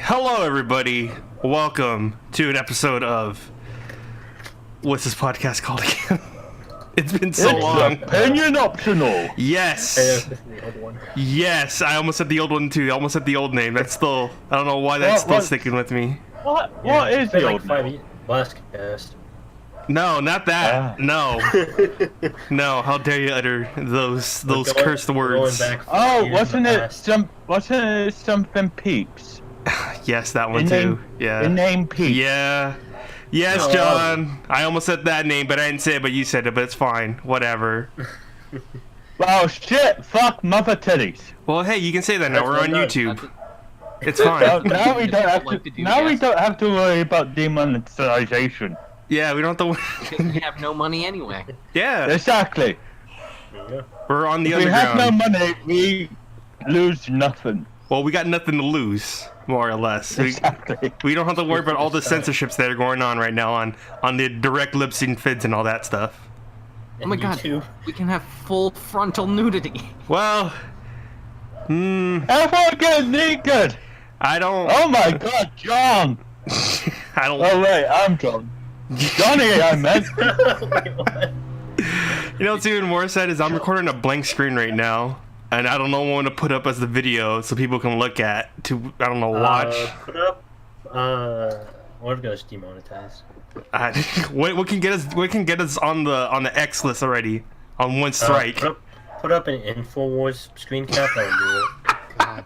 Hello, everybody. Welcome to an episode of... What's this podcast called again? It's been so long. Opinion optional. Yes. Yes, I almost said the old one too. I almost said the old name. That's still... I don't know why that's still sticking with me. What is the old name? Last cast. No, not that. No. No, how dare you utter those cursed words. Wasn't it something Peeps? Yes, that one too. Yeah. The name Peeps. Yeah. Yes, John. I almost said that name, but I didn't say it, but you said it, but it's fine. Whatever. Well, shit. Fuck mother titties. Well, hey, you can say that now. We're on YouTube. It's fine. Now we don't have to worry about demonetization. Yeah, we don't have to. Because we have no money anyway. Yeah. Exactly. We're on the If we underground. have no money, we lose nothing. Well, we got nothing to lose, more or less. Exactly. We don't have to worry about all the censorships that are going on right now on the direct lip sync feeds and all that stuff. Oh my god, we can have full frontal nudity. Well, Everyone get naked. I don't. Oh my god, John. I don't. Oh wait, I'm John. Johnny, I meant. You know what's even more sad is I'm recording a blank screen right now, and I don't know what to put up as the video so people can look at to watch. Put up. What goes demonetized? What can get us? What can get us on the X list already? On one strike. Put up an InfoWars screen cap. God.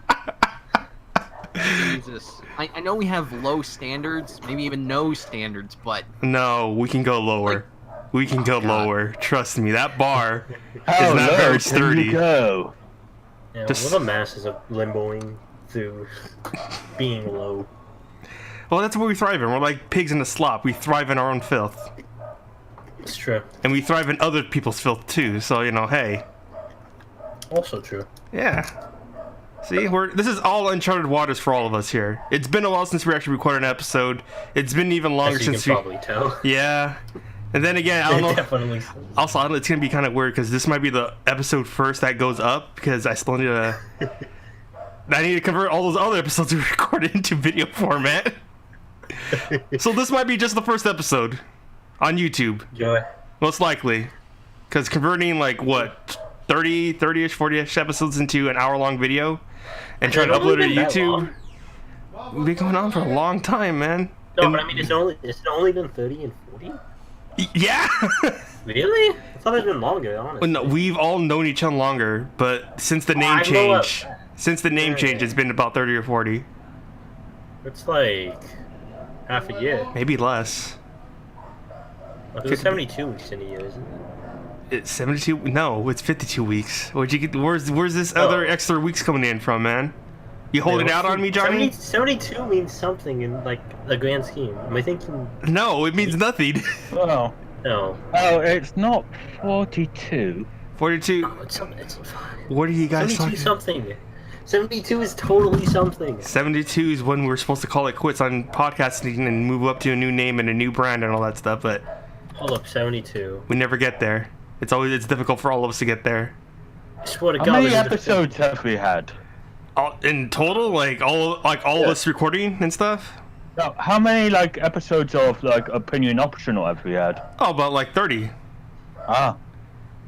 Jesus. I know we have low standards, maybe even no standards, but... No, we can go lower. We can go lower. Trust me, that bar How is not low very can sturdy. you go? Yeah, Just- little masses of limboing through being low. Well, that's where we thrive in. We're like pigs in a slop. We thrive in our own filth. It's true. And we thrive in other people's filth too, so, you know, hey. Also true. Yeah. See, this is all uncharted waters for all of us here. It's been a while since we actually recorded an episode. It's been even longer As you since can probably tell. Yeah. And then again, I don't know. Definitely. Also, it's gonna be kind of weird because this might be the episode first that goes up because I still need to. I need to convert all those other episodes we recorded into video format. So this might be just the first episode on YouTube, Joy. most likely, because converting like what 30-ish, 40-ish episodes into an hour-long video and trying to upload it to YouTube. We've been going on for a long time, man. No, but I mean, it's only been 30 and 40. Yeah. Really? I thought it'd been longer, honestly. No, we've all known each other longer, but since the name change, it's been about 30 or 40. It's like half a year. Maybe less. It's 72 weeks in a year, isn't it? It's 72. No, it's 52 weeks. Where'd you get? Where's this other extra weeks coming in from, man? You holding out on me, Johnny? 72 means something in like the grand scheme. Am I thinking? No, it means nothing. Oh. No. Oh, it's not 42. 42. Oh, it's fine. What are you guys 72 talking? something. 72 is totally something. 72 is when we're supposed to call it quits on podcasting and move up to a new name and a new brand and all that stuff, but Hold up, 72. we never get there. It's difficult for all of us to get there. I swear to How God. many this is the- episodes have we had? In total, all of us recording and stuff. No, how many episodes of opinion optional have we had? Oh, about like 30. Ah.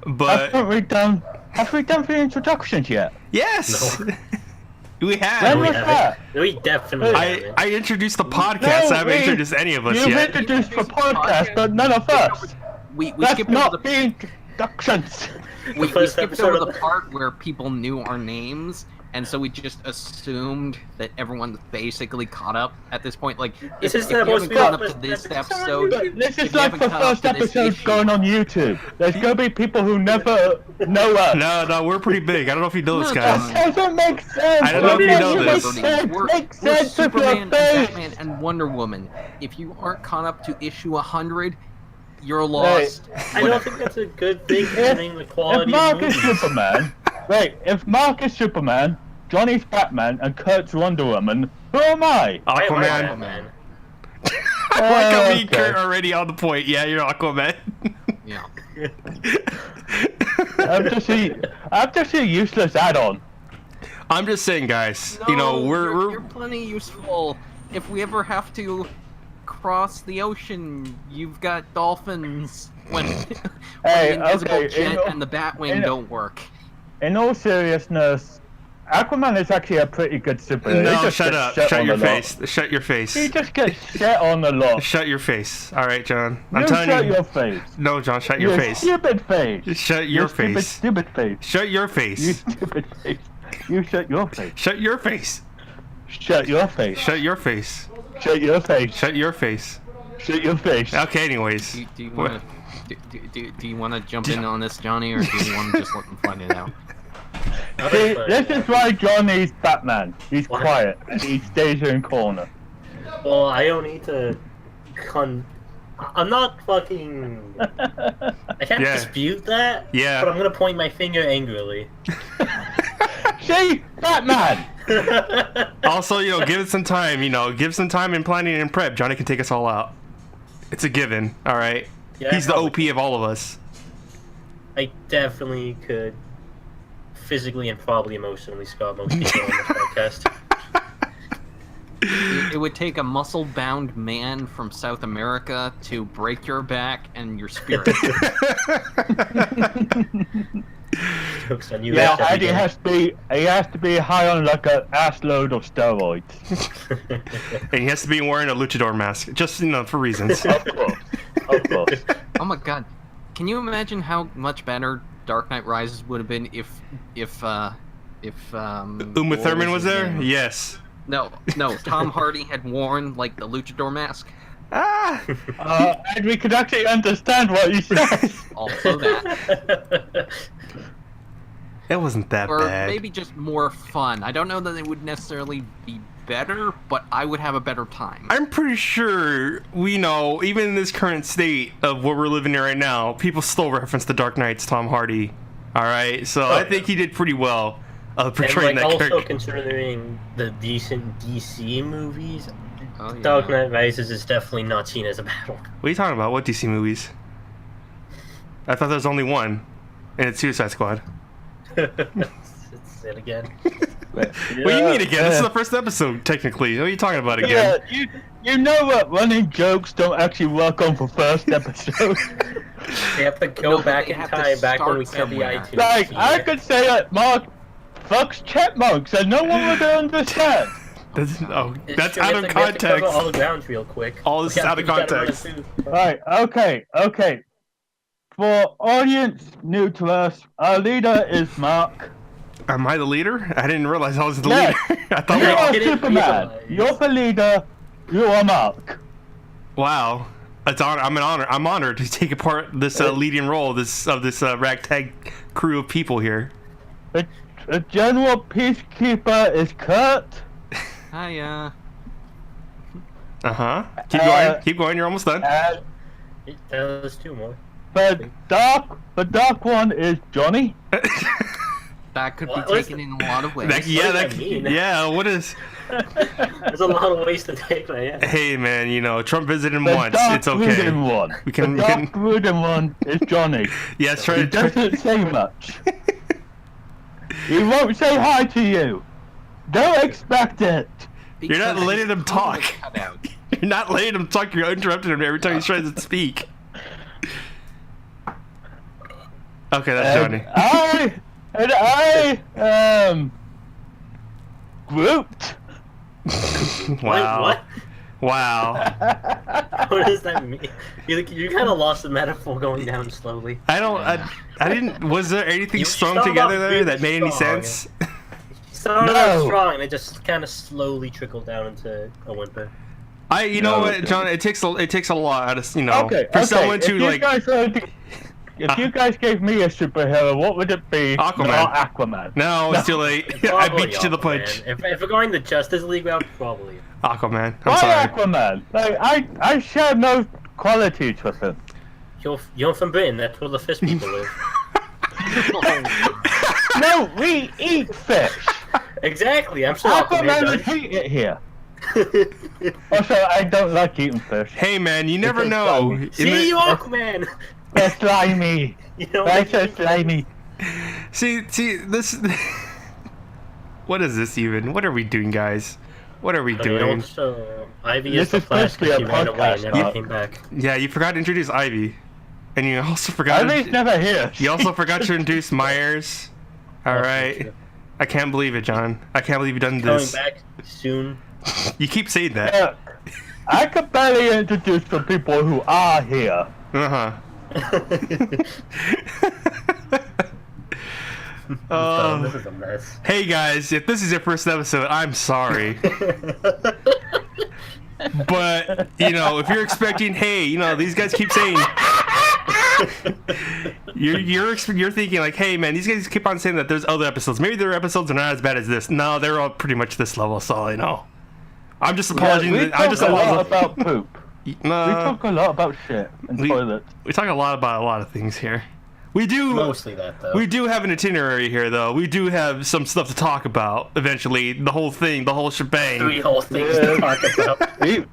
But Have we done the introductions yet? yes, No. we have. When we was haven't. that? We definitely haven't. I introduced the podcast. I haven't introduced any of us You've yet. introduced the podcast, but none of us. We That's skipped not over the introductions. we first skipped episode over of the part where people knew our names, and so we just assumed that everyone's basically caught up at this point. Like, This if is you not haven't supposed to caught be- up to this it's episode, This if is you like haven't the caught up first to this episode issue- going on YouTube. There's gonna be people who never know us. No, we're pretty big. I don't know if you know this, No, guys. That doesn't make sense. I don't know if you know this. Makes We're sense if you're Superman, face. Batman, and Wonder Woman. If you aren't caught up to issue 100, you're lost. I don't think that's a good thing considering the quality If of Mark is movies. Superman, if Mark is Superman, Johnny's Batman, and Kurt's Wonder Woman, who am I? I am Aquaman. Batman. I like how me Okay. and Kurt are already on the point. Yeah, you're Aquaman. Yeah. I'm just a useless add-on. I'm just saying, guys. No, we're you're plenty useful. If we ever have to cross the ocean, you've got dolphins when, when Hey, the invisible okay, jet and the Batwing don't work. In all seriousness, Aquaman is actually a pretty good superhero. He no. just Shut gets up. Shut on your a lot. face. Shut your face. He just gets shit on a lot. Shut your face. All right, John. I'm You telling shut you. your face. No, John. Shut your You face. stupid face. Shut your face. Stupid face. Shut your You face. stupid face. You shut your face. Shut your face. Shut your face. Shut your face. Shut your face. Shut your face. Shut your face. Okay. Anyways. Do you want to do you want to jump in on this, Johnny, or do you want to just let them find it out? See, this is why Johnny's Batman. He's What? quiet and he stays in corner. Well, I don't need to. I'm not fucking. I can't Yeah. dispute that. Yeah. But I'm gonna point my finger angrily. See, Batman. Also, give it some time. Give some time in planning and prep. Johnny can take us all out. It's a given. All right. Yeah, He's the probably. OP of all of us. I definitely could physically and probably emotionally scar most people on this podcast. It would take a muscle-bound man from South America to break your back and your spirit. Jokes on you. Yeah, Jeff, and he again. has to be high on like an ass load of steroids. And he has to be wearing a luchador mask, just for reasons. Of course. Of course. Oh my god. Can you imagine how much better Dark Knight Rises would have been if Uma what Thurman was his there? name? Yes. No, Tom Hardy had worn like the luchador mask. Ah. And we could actually understand what he says. Also that. It wasn't that Or bad. maybe just more fun. I don't know that it would necessarily be better, but I would have a better time. I'm pretty sure we know, even in this current state of what we're living in right now, people still reference the Dark Knight's Tom Hardy. All right, so I think he did pretty well portraying and that also character. considering the decent DC movies, Oh, yeah. Dark Knight Rises is definitely not seen as a battle. What are you talking about? What DC movies? I thought there was only one, and it's Suicide Squad. It's it again. What do you mean again? This is the first episode, technically. What are you talking about again? Yeah, you know what running jokes don't actually work on for first episode. They have to go No, but back they in have to time, back when we start said the somewhere. iTunes. Like, feed. I could say that Mark fucks chipmunks and no one would understand. That's It's true, out we of have to cover context. all the grounds real quick. All this We is have out of to- we gotta run context. it through. Right, okay. For audience new to us, our leader is Mark. Am I the leader? I didn't realize I was the Yes. leader. I thought You we all... are didn't Superman. realize. You're the leader. You are Mark. Wow. I'm honored to take part this leading role of this ragtag crew of people here. The general peacekeeper is Kurt. Hi, Keep going. Keep going. You're almost done. And There's two more. the dark one is Johnny. that could be What was taken in a lot of ways. Yeah. does that mean? Yeah. What is? There's a lot of ways to take that. Yeah. Hey man, Trump visited him The once. dark It's okay. brooding one. We can- the we can- dark brooding one is Johnny. Yes. He doesn't say much. He won't say hi to you. Don't expect it. You're not Because letting his him tongue talk. was cut out. You're not letting him talk. You're interrupting him every time he tries to speak. Okay, that's Johnny. I Groot. Wow. Wait, what? Wow. What does that mean? You kind of lost the metaphor going down slowly. I didn't. Was there anything You strung started together off there really that made any strong. sense? Started No. out strong, and it just kind of slowly trickled down into a whimper. You know No, what, okay. John? It takes a lot, Okay. for someone if to you like. guys were to- if you guys gave me a superhero, what would it be? Aquaman. Not Aquaman. No, it's too late. I Probably beat you to the Aquaman. punch. If we're going the Justice League route, probably. Aquaman. I'm Why sorry. Aquaman? Like I share no qualities with him. You're from Britain. That's where the fish people live. No, we eat fish. Exactly. I'm sure Aquaman would Aquaman hate it here. does. Also, I don't like eeting fish. Hey man, you never It's know. fine. In See the- you, Aquaman. They're slimy. You know. They're so slimy. See this. What is this even? What are we doing, guys? What are we Okay, doing? also, Ivy This is the is flash basically because a she ran away and podcast, never huh? came back. Yeah, you forgot to introduce Ivy. And you also forgot Ivy's never here. you also forgot to introduce Myers. Alright. I can't believe it, John. I can't believe you've done Coming this. back soon. You keep saying that. Look, I could barely introduce the people who are here. Uh-huh. This is a mess. Hey guys, if this is your first episode, I'm sorry. But, you know, if you're expecting, hey, you know, these guys keep saying... you're thinking like, hey man, these guys keep on saying that there's other episodes. Maybe their episodes are not as bad as this. No, they're all pretty much this level, so you know. I'm just apologizing. We talk a lot about poop. We talk a lot about shit and toilets. We talk a lot about a lot of things here. We do Mostly that, though. We do have an itinerary here, though. We do have some stuff to talk about. Eventually, the whole thing, the whole shebang. 3 whole things to talk about.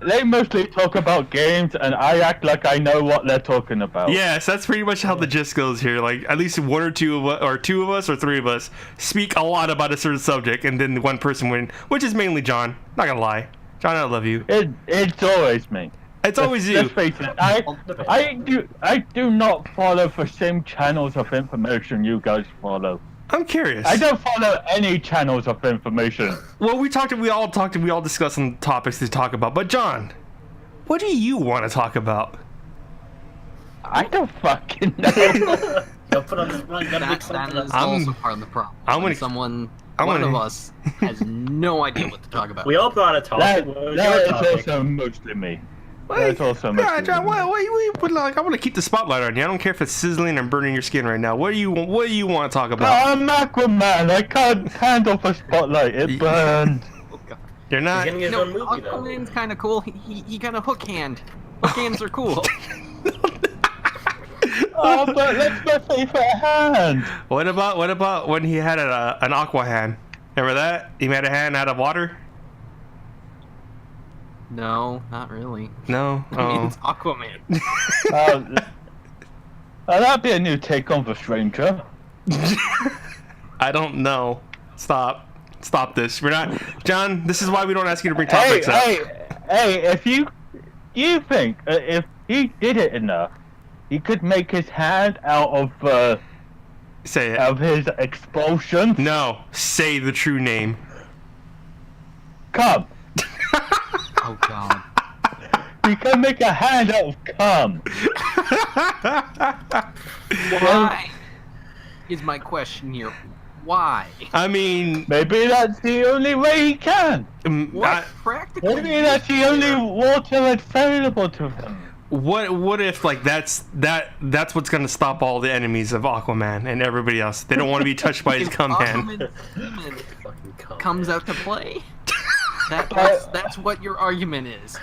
They mostly talk about games, and I act like I know what they're talking about. Yes, that's pretty much how the gist goes here. Like, at least one or two of us, or 2 of us, or 3 of us speak a lot about a certain subject, and then one person win, which is mainly John. Not gonna lie, John, I love you. It's always me. It's always you. Let's face it. I do not follow the same channels of information you guys follow. I'm curious. I don't follow any channels of information. Well, we all discussed some topics to talk about. But John, what do you want to talk about? I don't fucking know. Don't put on this one. Gotta make That something is up. also part of the problem. One of us has no idea what to talk about. We all brought a topic. What was your that is topic? also mostly me. That's also Yeah, mostly John, me. what you put like? I want to keep the spotlight on you. I don't care if it's sizzling or burning your skin right now. What do you want to talk about? I'm Aquaman. I can't handle the spotlight. It burns. Oh, God. You're not. He's getting his No, own movie, though. Aquaman's kind of cool. He kind of hook hand. Hook hands are cool. Oh, but that's my favorite hand. What about when he had an aqua hand? Remember that? He made a hand out of water. No, not really. No. I mean, Oh. it's Aquaman. That'd be a new take on the stranger. I don't know. Stop this. We're not, John. This is why we don't ask you to bring topics up. Hey! If you think if he did it enough, he could make his hand out of Say it. his expulsion. No. Say the true name. Come. Oh God. He can make a hand out of cum. Why? Is my question here. Why? I mean, Maybe that's the only way he can. What practically? Maybe that's the only water available to him. what if like that's what's gonna stop all the enemies of Aquaman and everybody else? They don't want to be touched by his If cum hand. Aquaman's demon Fucking cum. comes out to play. That's what your argument is.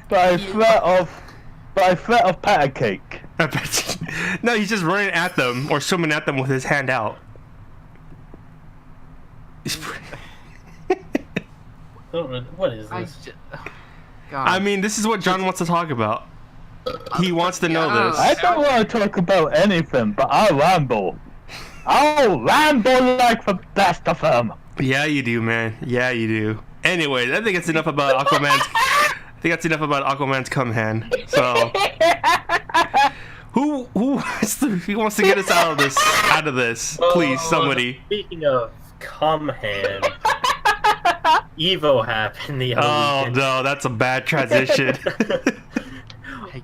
By threat of patter cake. I bet you. No, he's just running at them or swimming at them with his hand out. He's pretty... What is I this? just, God. I mean, this is what John wants to talk about. He wants to know Yeah. this. I don't want to talk about anything, but I'll ramble. I'll ramble like the best of them. Yeah, you do, man. Yeah, you do. Anyways, I think it's enough about Aquaman's. I think that's enough about Aquaman's cum hand. So, who wants to get us out of this? Please, somebody. Speaking of cum hand, Evo happened the other Oh weekend. no, that's a bad transition.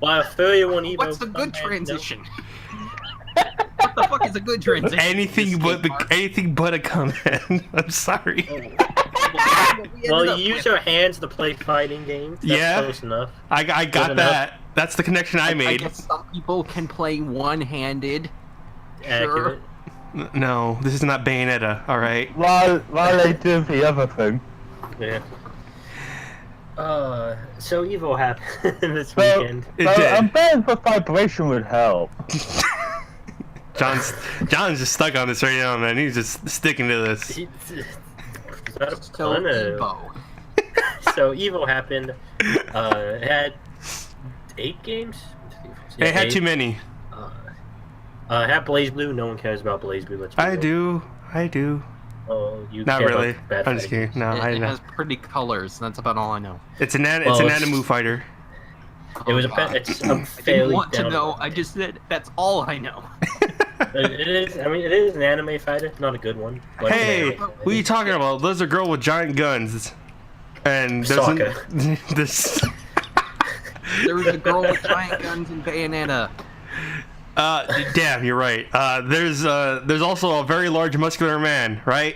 Wow, 31 Evo. What's the cum good hand, transition? What the fuck is a good transition? anything but a cum hand. I'm sorry. Well, you use your hands to play fighting games. That's Yeah. close enough. I got Good that. That's the connection I I made. guess some people can play one-handed. Accurate. No, this is not Bayonetta. All right. While they do the other thing. Yeah. So Evo happened this So, weekend. It so did. I'm betting the vibration would help. John's just stuck on this right now, man. He's just sticking to this. Is that a So pun? Evo. So Evo happened. It had 8 games. Yeah, It had 8. too many. It had Blaze Blue. No one cares about Blaze Blue. Let's be I real. do. I do. Oh, you Not care really. about bad I'm just fighting. kidding. No, I It know. has pretty colors. That's about all I know. It's an Well, it's- animu fighter. It was God. it's a I didn't fairly want to down- know. I just said that's all I know. It is. I mean, it is an anime fighter, not a good one. But it's an Hey, anime fighter. what are you talking about? There's a girl with giant guns. And there's Soccer. this. There was a girl with giant guns and Bayonetta. Damn, you're right. There's also a very large muscular man, right?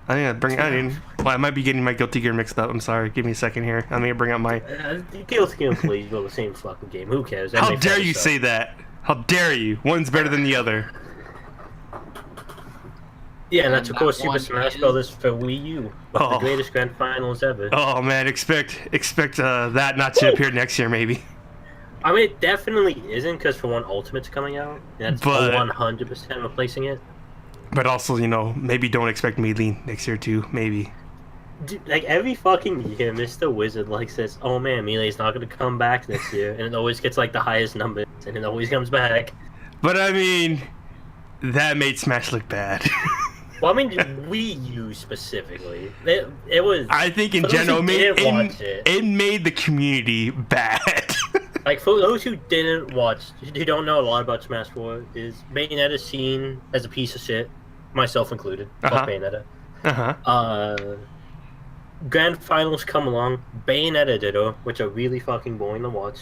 Well, I might be getting my Guilty Gear mixed up. I'm sorry. Give me a second here. I'm gonna bring up my. Guilty Gear and Police go the same fucking game. Who cares? How Anime dare fighter you stuff. say that? How dare you? One's better than the other. Yeah, and that's of And course that Super one Smash is- Brothers for Wii U, with Oh. the greatest grand finals ever. Oh man, expect that not to appear next year, maybe. I mean, it definitely isn't, because for one, Ultimate's coming out. And that's But- 100% replacing it. But also, maybe don't expect Melee next year too. Maybe. Dude, like every fucking year, Mr. Wizard like says, "Oh man, Melee's not gonna come back this year," and it always gets like the highest numbers, and it always comes back. But I mean, that made Smash look bad. Well, I mean, Wii U specifically, it was. I think in For those general, who didn't watch it made the community bad. Like, for those who didn't watch, who don't know a lot about Smash 4, is Bayonetta seen as a piece of shit, myself included. Uh-huh. Fuck Bayonetta. Uh-huh. Grand Finals come along, Bayonetta Ditto, which are really fucking boring to watch.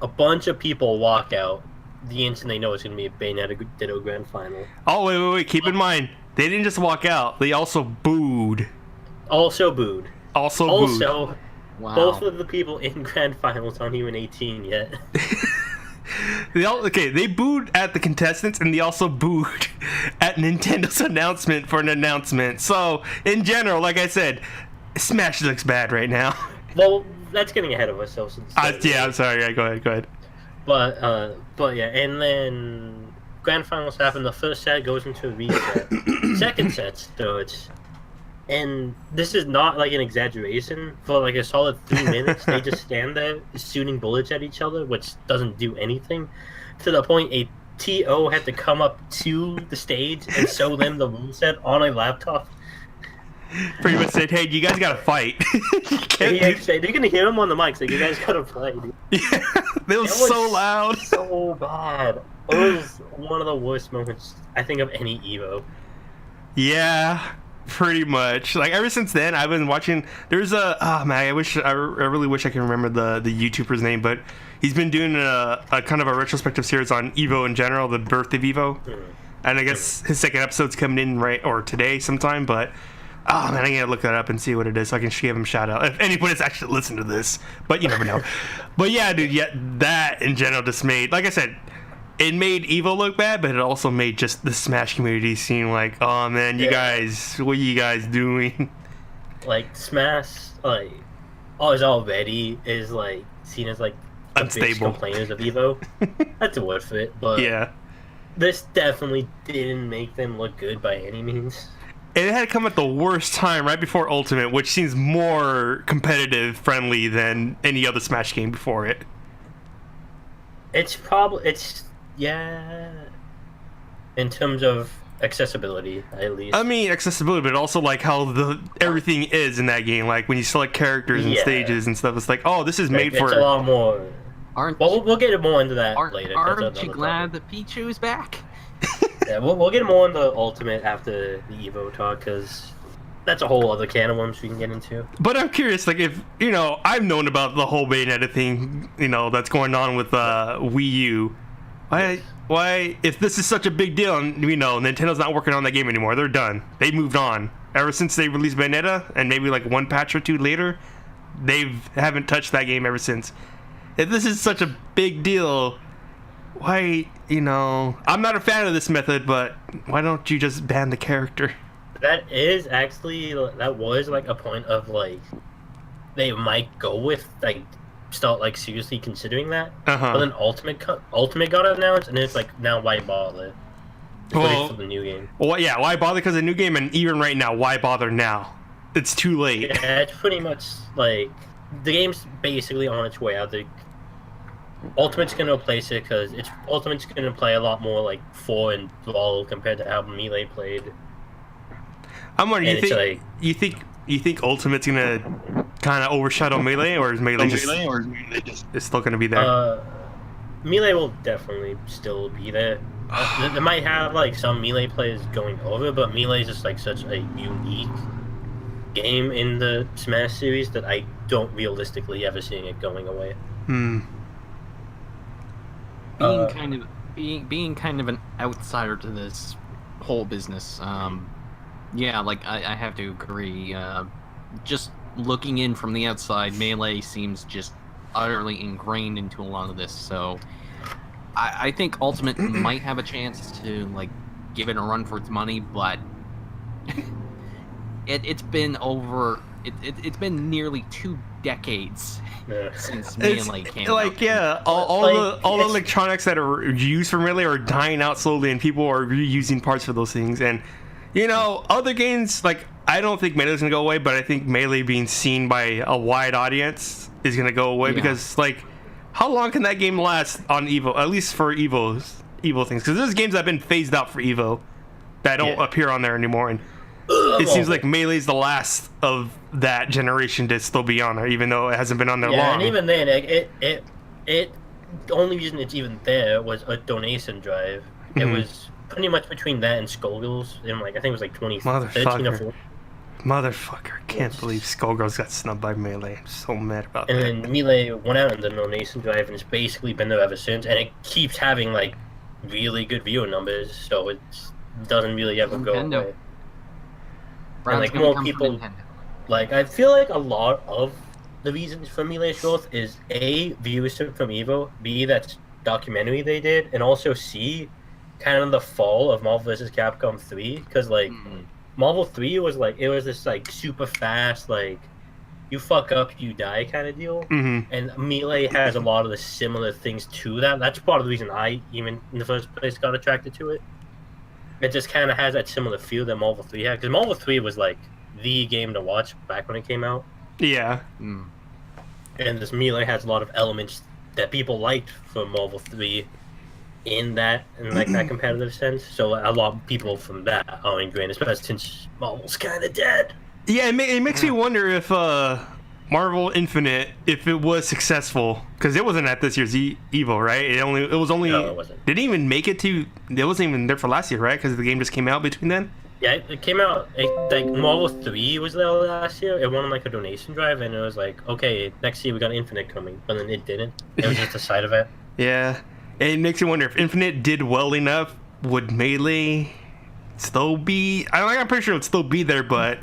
A bunch of people walk out the instant they know it's going to be a Bayonetta Ditto Grand Final. Oh, wait. Keep in mind, they didn't just walk out. They also booed. Also booed. Also booed. Also, Wow. both of the people in Grand Finals aren't even 18 yet. They booed at the contestants, and they also booed at Nintendo's announcement for an announcement. So, in general, like I said, Smash looks bad right now. Well, that's getting ahead of ourselves. Yeah, I'm sorry. Yeah, go ahead. But yeah, and then Grand Finals happen. The first set goes into a reset. Second set starts, and this is not like an exaggeration. For like a solid 3 minutes, they just stand there shooting bullets at each other, which doesn't do anything. To the point a TO had to come up to the stage and show them the rule set on a laptop. Pretty much said, hey, you guys gotta fight. You can't And he do- actually said, "You're gonna hear him on the mic, so you guys gotta play." Dude. Yeah, they was It was so loud. So bad. It was one of the worst moments I think of any Evo. Yeah, pretty much. Like ever since then, I've been watching. There's I really wish I could remember the YouTuber's name, but he's been doing a kind of a retrospective series on Evo in general, the birth of Evo, and I guess his second episode's coming in today sometime. But oh man, I gotta look that up and see what it is so I can give him a shout out if anybody's actually listened to this. But you never know. But yeah, dude, that in general just made, like I said, it made Evo look bad, but it also made just the Smash community seem like, oh man, you guys, what are you guys doing? Like Smash, like already is like seen as like the biggest Unstable. complainers of Evo. That's worth it, but Yeah. this definitely didn't make them look good by any means. And it had come at the worst time, right before Ultimate, which seems more competitive friendly than any other Smash game before it. Yeah, in terms of accessibility, at least. I mean, accessibility, but also like how everything is in that game. Like when you select characters and Yeah. stages and stuff, it's like, oh, this is made It's a for. lot more. Aren't Well, we'll get more into that later. That's aren't you another glad that Pichu's back? topic. Yeah, we'll get more into Ultimate after the Evo talk, because that's a whole other can of worms we can get into. But I'm curious, like if I've known about the whole Bayonetta thing, that's going on with Wii U. Why, if this is such a big deal, and Nintendo's not working on that game anymore, they're done. They moved on. Ever since they released Bayonetta, and maybe like one patch or two later, they haven't touched that game ever since. If this is such a big deal, why, I'm not a fan of this method, but why don't you just ban the character? That was like a point of like they might go with like start like seriously considering that. Uh-huh. But then Ultimate got announced, and it's like, now why bother? Just wait for the new game. Well, yeah, why bother? Because a new game, and even right now, why bother now? It's too late. Yeah, it's pretty much like the game's basically on its way out. Ultimate's gonna replace it because Ultimate's gonna play a lot more like 4 and Brawl compared to how Melee played. I'm wondering, And it's like, you think Ultimate's gonna kind of overshadow Melee, or is Melee just it's still gonna be there? Melee will definitely still be there. They might have like some Melee players going over, but Melee is just like such a unique game in the Smash series that I don't realistically ever seeing it going away. Being kind of an outsider to this whole business, yeah, like I have to agree. Just looking in from the outside, Melee seems just utterly ingrained into a lot of this. So I think Ultimate might have a chance to like give it a run for its money, but it's been nearly 2 decades since Melee came out. Yeah, all the electronics that are used for Melee are dying out slowly, and people are reusing parts for those things. And other games, like, I don't think Melee's gonna go away, but I think Melee being seen by a wide audience is gonna go away because, like, how long can that game last on Evo? At least for Evo things, because there's games that have been phased out for Evo that don't appear on there anymore, and it seems like Melee's the last of that generation to still be on there, even though it hasn't been on there long. And even then, it the only reason it's even there was a donation drive. It was pretty much between that and Skullgirls in, like, I think it was like 2013 or 2014. Motherfucker, can't believe Skullgirls got snubbed by Melee. I'm so mad about that. And then Melee went out on the donation drive, and it's basically been there ever since, and it keeps having, like, really good viewer numbers, so it doesn't really ever go away. And, like, more people, like, I feel like a lot of the reasons for Melee's growth is A, viewership from Evo, B, that documentary they did, and also C, kind of the fall of Marvel vs. Capcom 3, because, like, Marvel 3 was, like, it was this, like, super fast, like, you fuck up, you die kind of deal, and Melee has a lot of the similar things to that. That's part of the reason I, even in the first place, got attracted to it. It just kind of has that similar feel that Marvel 3 had, because Marvel 3 was, like, the game to watch back when it came out. Yeah. And this Melee has a lot of elements that people liked from Marvel 3 in that, in, like, that competitive sense. So a lot of people from that are ingrained, especially since Marvel's kind of dead. Yeah, it makes me wonder if Marvel Infinite, if it was successful, because it wasn't at this year's Evo, right? It was only. No, it wasn't. Didn't even make it to. It wasn't even there for last year, right? Because the game just came out between then. Yeah, it came out, like, Marvel 3 was there last year. It won, like, a donation drive, and it was like, okay, next year we got Infinite coming, but then it didn't. It was just a side event. Yeah, it makes you wonder if Infinite did well enough, would Melee still be? I'm pretty sure it would still be there, but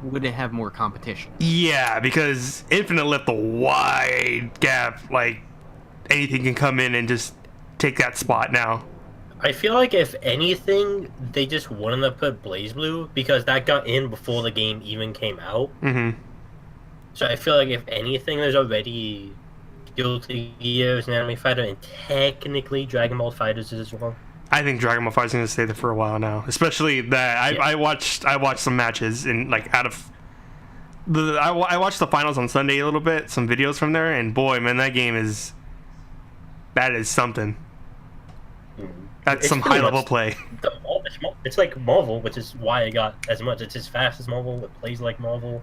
would it have more competition? Yeah, because Infinite left a wide gap. Like, anything can come in and just take that spot now. I feel like if anything, they just wouldn't have put BlazBlue because that got in before the game even came out. So I feel like if anything, there's already Guilty Gear as an anime fighter, and technically Dragon Ball FighterZ as well. I think Dragon Ball FighterZ is gonna stay there for a while now, especially that I watched some matches and, like, I watched the finals on Sunday a little bit, some videos from there, and boy, man, that is something. That's some high level play. It's like Marvel, which is why it got as much. It's as fast as Marvel. It plays like Marvel.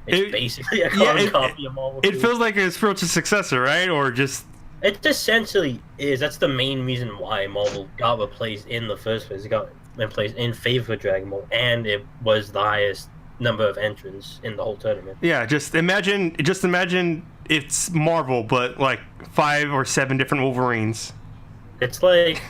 It's basically a copy of Marvel. It feels like a spiritual successor, right? Or just... It essentially is. That's the main reason why Marvel got replaced in the first place. It got replaced in favor of Dragon Ball, and it was the highest number of entrants in the whole tournament. Yeah, just imagine it's Marvel, but like 5 or 7 different Wolverines. It's like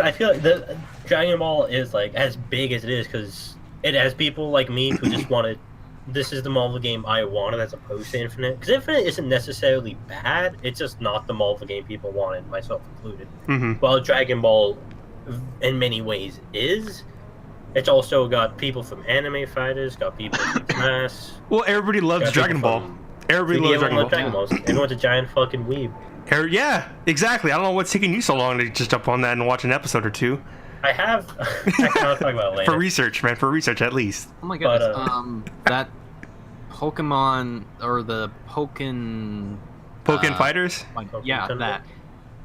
I feel like the Dragon Ball is, like, as big as it is because it has people like me who just wanted. This is the Marvel game I wanted as opposed to Infinite. Because Infinite isn't necessarily bad. It's just not the Marvel game people wanted, myself included. While Dragon Ball, in many ways, is. It's also got people from anime fighters, got people from Smash. Well, everybody loves Dragon Ball. Everybody loves Dragon Ball. Everyone's a giant fucking weeb. Yeah, exactly. I don't know what's taking you so long to just jump on that and watch an episode or two. I have. I cannot talk about it later. For research, man. For research, at least. Oh my goodness. That Pokemon or the Pokken Fighters. Yeah, that.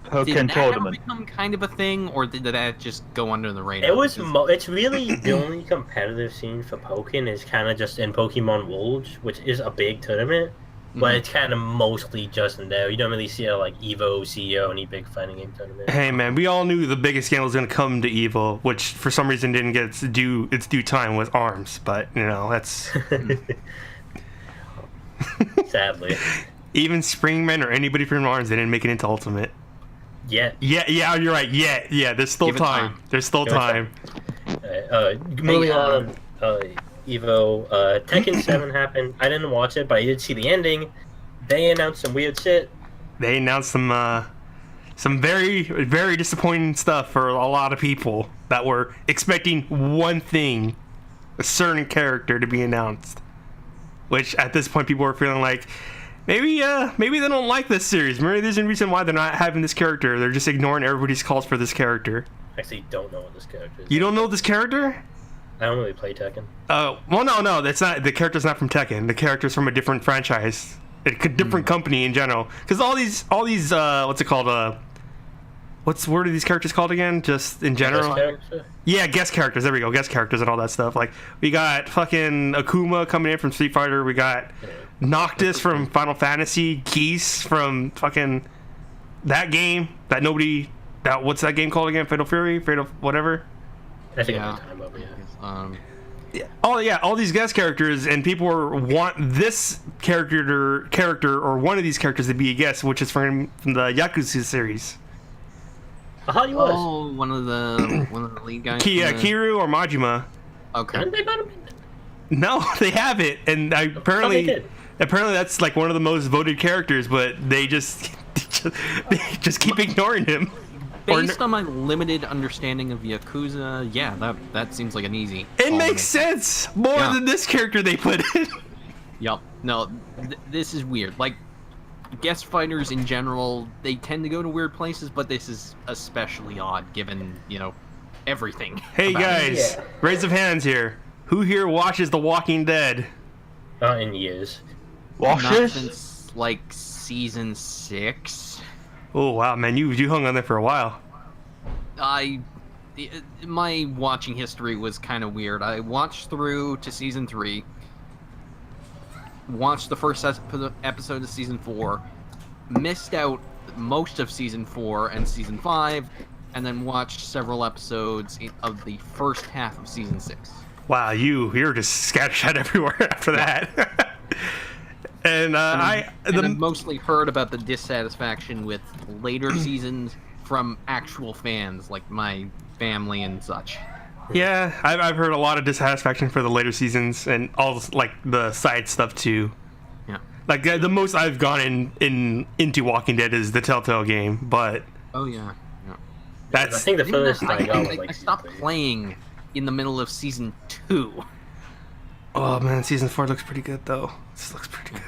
Pokken Did that ever tournament. become kind of a thing, or did that just go under the radar? It was. Because- It's really the only competitive scene for Pokken is kind of just in Pokemon Worlds, which is a big tournament, but Mhm. it's kind of mostly just in there. You don't really see it like Evo, CEO, any big fighting game tournament. Hey man, we all knew the biggest scandal was gonna come to Evo, which for some reason didn't get its due time with ARMS. But you know, that's Sadly, even Springman or anybody from ARMS, they didn't make it into Ultimate. yeah. Yeah, you're right. Yeah. There's still Give it time. time. There's still Give it time. Moving on. Evo, Tekken 7 happened. I didn't watch it, but I did see the ending. They announced some weird shit. They announced some very, very disappointing stuff for a lot of people that were expecting one thing, a certain character to be announced. Which at this point people were feeling like maybe they don't like this series. Maybe there's a reason why they're not having this character. They're just ignoring everybody's calls for this character. I actually don't know what this character is. You don't know this character? I don't really play Tekken. Well, no, that's not. The character's not from Tekken. The character's from a different franchise, a different company in general. Because all these, what's it called? What are these characters called again? Just in general? This character? Yeah, guest characters. There we go, guest characters and all that stuff. Like we got fucking Akuma coming in from Street Fighter. We got Noctis from Final Fantasy. Geese from fucking that game that nobody. What's that game called again? Fatal Fury, Fatal whatever. I think Yeah. I'm time over, yeah. All these guest characters, and people want this character or one of these characters to be a guest, which is from the Yakuza series. I thought he was. Oh, one of the lead guys. from the- Kiru or Majima. Okay. Didn't they vote him in? No, they haven't, and apparently did. that's like one of the most voted characters, but they just keep ignoring him. Based on my limited understanding of Yakuza, yeah, that seems like an easy. It call to makes make. sense more Yeah. than this character they put in. Yup. No, this is weird. Like, guest fighters in general, they tend to go to weird places, but this is especially odd given, everything. Hey about it. guys, Yeah. raise of hands here. Who here watches The Walking Dead? Not in years. Watch Not this. since, like, season 6. Oh wow, man, you hung on there for a while. My watching history was kind of weird. I watched through to season 3, watched the first episode of season 4, missed out most of season 4 and season 5, and then watched several episodes of the first half of season 6. Wow, you're just scattershot everywhere after that. And I've mostly heard about the dissatisfaction with later seasons from actual fans, like my family and such. yeah, I've heard a lot of dissatisfaction for the later seasons and all like the side stuff too. Yeah. Like the most I've gone into Walking Dead is the Telltale game, but Oh yeah. I that's think the first thing I got was I like. stopped season three. playing in the middle of season 2. oh man, season 4 looks pretty good though. This looks pretty good.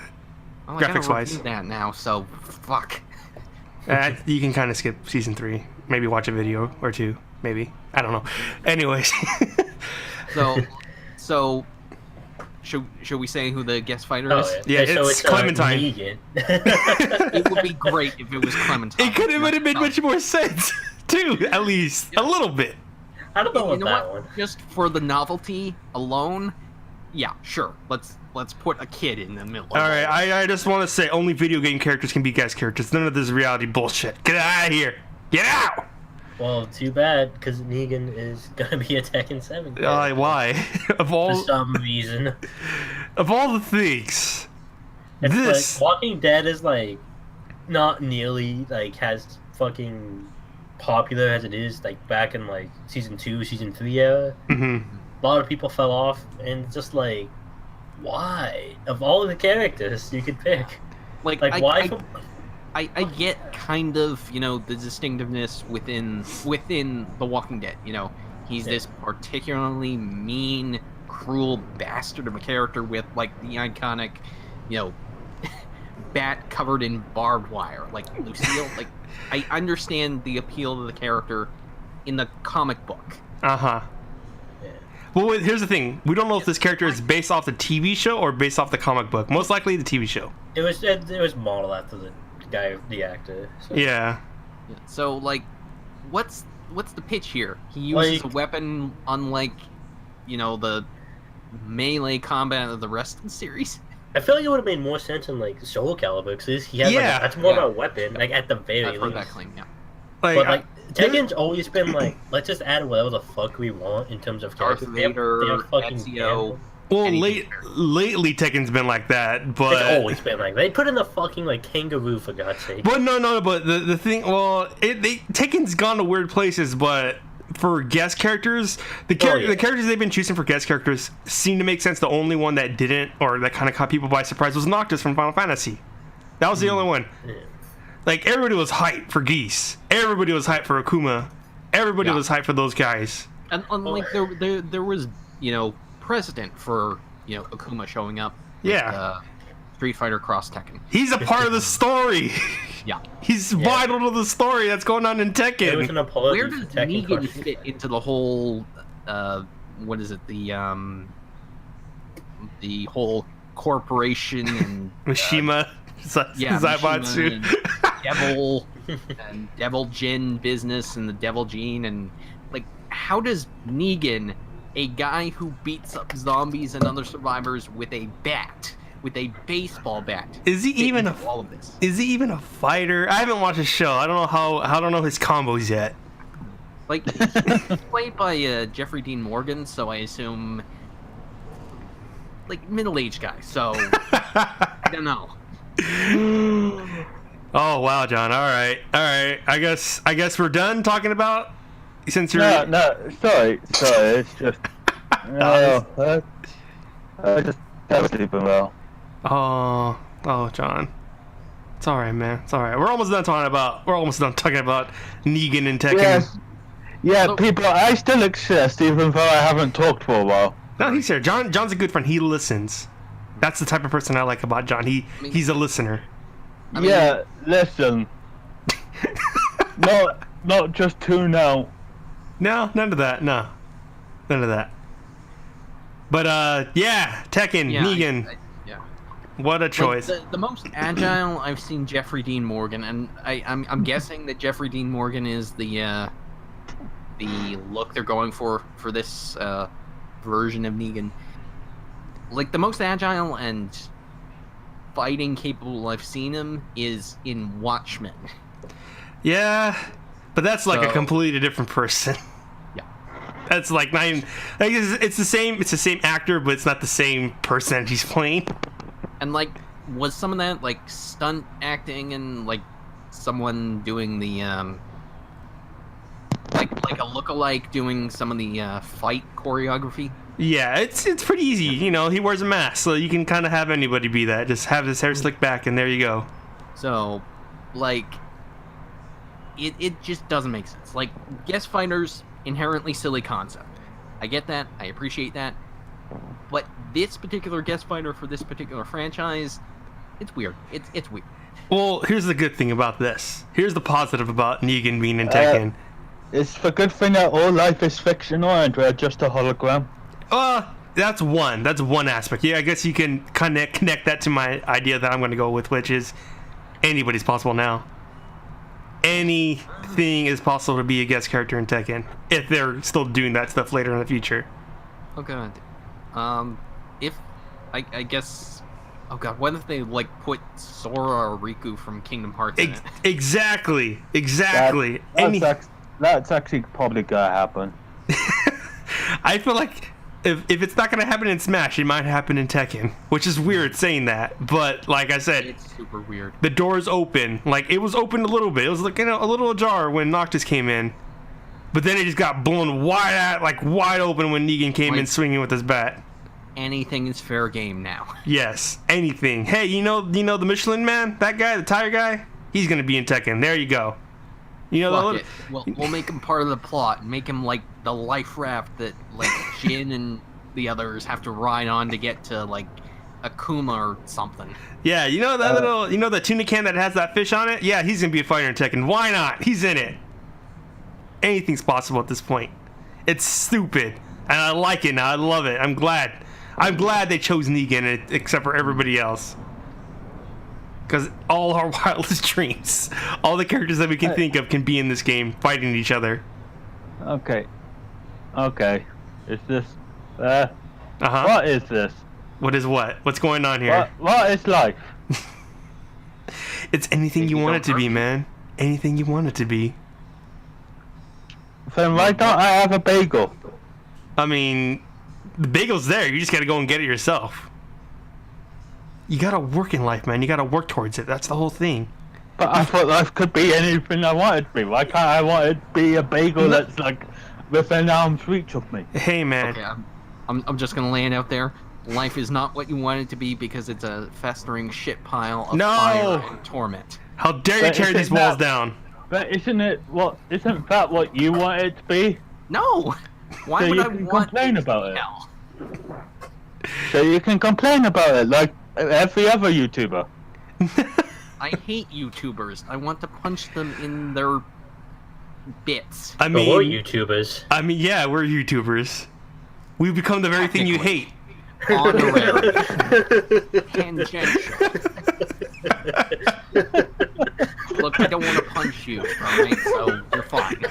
Oh, I gotta Graphics-wise. review that now, so fuck. You can kind of skip season 3, maybe watch a video or two, maybe. I don't know. Anyways, So, should we say who the guest fighter Oh, is? Yeah, so it's Clementine. Negan. It would be great if it was Clementine. it would have made much more sense too, at least a little bit. I don't know You about know that what? one. Just for the novelty alone, yeah, sure. Let's put a kid in the middle. All right, I just want to say only video game characters can be guest characters. None of this reality bullshit. Get out of here. Get out. Well, too bad, because Negan is gonna be a Tekken 7 character. Why? of For all some reason. the things, It's this. like Walking Dead is like not nearly like as fucking popular as it is like back in like season 2, season 3 era. Mhm. A lot of people fell off, and it's just like, why? Of all of the characters you could pick, Like, like why? I get kind of, the distinctiveness within The Walking Dead. He's Yeah. this particularly mean, cruel bastard of a character with like the iconic, bat covered in barbed wire, like Lucille. Like, I understand the appeal of the character in the comic book. Uh-huh. Yeah. Well, wait, here's the thing. We don't know if this character is based off the TV show or based off the comic book. Most likely the TV show. It was modeled after the guy, the actor. So. Yeah. Yeah, so, like, what's the pitch here? He uses a weapon unlike, the melee combat of the rest of the series. I feel like it would have made more sense in like Soul Calibur because he has Yeah. that's more of a weapon, like at the very I've heard least. that claim, yeah. But like Tekken's always been like, let's just add whatever the fuck we want in terms of Darth characters. Vader, they have fucking Ezio. Well, anything lately Tekken's been like that, but It's always been like they put in the fucking like kangaroo for God's sake. But no. But the thing, well, Tekken's gone to weird places, but for guest characters, the characters they've been choosing for guest characters seem to make sense. The only one that didn't, or that kind of caught people by surprise, was Noctis from Final Fantasy. That was the only one. Yeah. Like, everybody was hyped for Geese. Everybody was hyped for Akuma. Everybody was hyped for those guys. And like there was precedent for Akuma showing up. Yeah. Street Fighter Cross Tekken. He's a part of the story. Yeah. He's vital to the story that's going on in It was Tekken. an apology Where for does Tekken Negan Crush. fit into the whole? What is it? The whole corporation and Mishima. Zaibatsu. Mishima and Devil Jin business and the Devil Gene and like how does Negan, a guy who beats up zombies and other survivors with a bat, with a baseball bat, Is he fit even into all of this? Is he even a fighter? I haven't watched his show. I don't know I don't know his combos yet. Like he's played by Jeffrey Dean Morgan, so I assume like middle-aged guy. So I don't know. Oh wow, John. All right. I guess we're done talking about since you're Sorry. It's just. I just was sleeping well. Oh, John. It's all right, man. It's all right. We're almost done talking about Negan and Tekken. Yes. Yeah, people. I still exist, even though I haven't talked for a while. No, he's here. John's a good friend. He listens. That's the type of person I like about John. He's a listener. I mean, Yeah, listen. not just tune out. No, none of that. No, none of that. But yeah, Tekken, yeah, Negan. yeah. What a choice. Like, the most agile I've seen Jeffrey Dean Morgan, and I'm guessing that Jeffrey Dean Morgan is the look they're going for this version of Negan. Like the most agile and fighting capable I've seen him is in Watchmen. Yeah, but that's like a So- completely different person. Yeah. That's like not even. Like it's the same. It's the same actor, but it's not the same person he's playing. And like, was some of that like stunt acting and like someone doing the like a lookalike doing some of the fight choreography? Yeah, it's pretty easy. You know, he wears a mask, so you can kind of have anybody be that. Just have his hair slicked back, and there you go. So, like, it just doesn't make sense. Like, guest fighters, inherently silly concept. I get that. I appreciate that. But this particular guest fighter for this particular franchise, it's weird. It's weird. Well, here's the good thing about this. Here's the positive about Negan being in Tekken. It's the good thing that all life is fictional and we're just a hologram. That's one. That's one aspect. Yeah, I guess you can connect that to my idea that I'm going to go with, which is anybody's possible now. Anything is possible to be a guest character in Tekken if they're still doing that stuff later in the future. Oh god. If I guess. Oh god, what if they like put Sora or Riku from Kingdom Hearts in it? Exactly. That's actually probably gonna happen. I feel like if it's not going to happen in Smash, it might happen in Tekken, which is weird saying that. But like I said, It's super weird. the door's open. Like, it was open a little bit. It was like, a little ajar when Noctis came in. But then it just got blown wide open when Negan came in swinging with his bat. Anything is fair game now. Yes, anything. Hey, you know the Michelin Man? That guy, the tire guy? He's going to be in Tekken. There you go. You know Fuck it. We'll make him part of the plot and make him like the life raft that like Jin and the others have to ride on to get to like Akuma or something. Yeah, you know that the tuna can that has that fish on it? Yeah, he's going to be a fighter in Tekken. Why not? He's in it. Anything's possible at this point. It's stupid. And I like it now. I love it. I'm glad they chose Negan except for everybody else. Because all our wildest dreams, all the characters that we can think of can be in this game fighting each other. Okay. Is this... Uh-huh. What is this? What is what? What's going on here? What is life? It's anything Maybe you want it to don't be, hurt me. man. Anything you want it to be. Then why don't I have a bagel? I mean, the bagel's there. You just gotta go and get it yourself. You gotta work in life, man. You gotta work towards it. That's the whole thing. But I thought life could be anything I want it to be. Why can't I want it to be a bagel that's like within arm's reach of me? Hey, man. Okay, I'm just gonna lay it out there. Life is not what you want it to be because it's a festering shit pile of No! fire and torment. How dare you But tear isn't these walls that- down? But isn't that what you want it to be? No! Why So would you I can want complain about it. hell? So you can complain about it like every other YouTuber. I hate YouTubers. I want to punch them in their bits. I But we're mean, YouTubers. yeah, we're YouTubers. We become the very thing you hate. Honorary. Tangential. Look, I don't want to punch you, alright? So you're fine.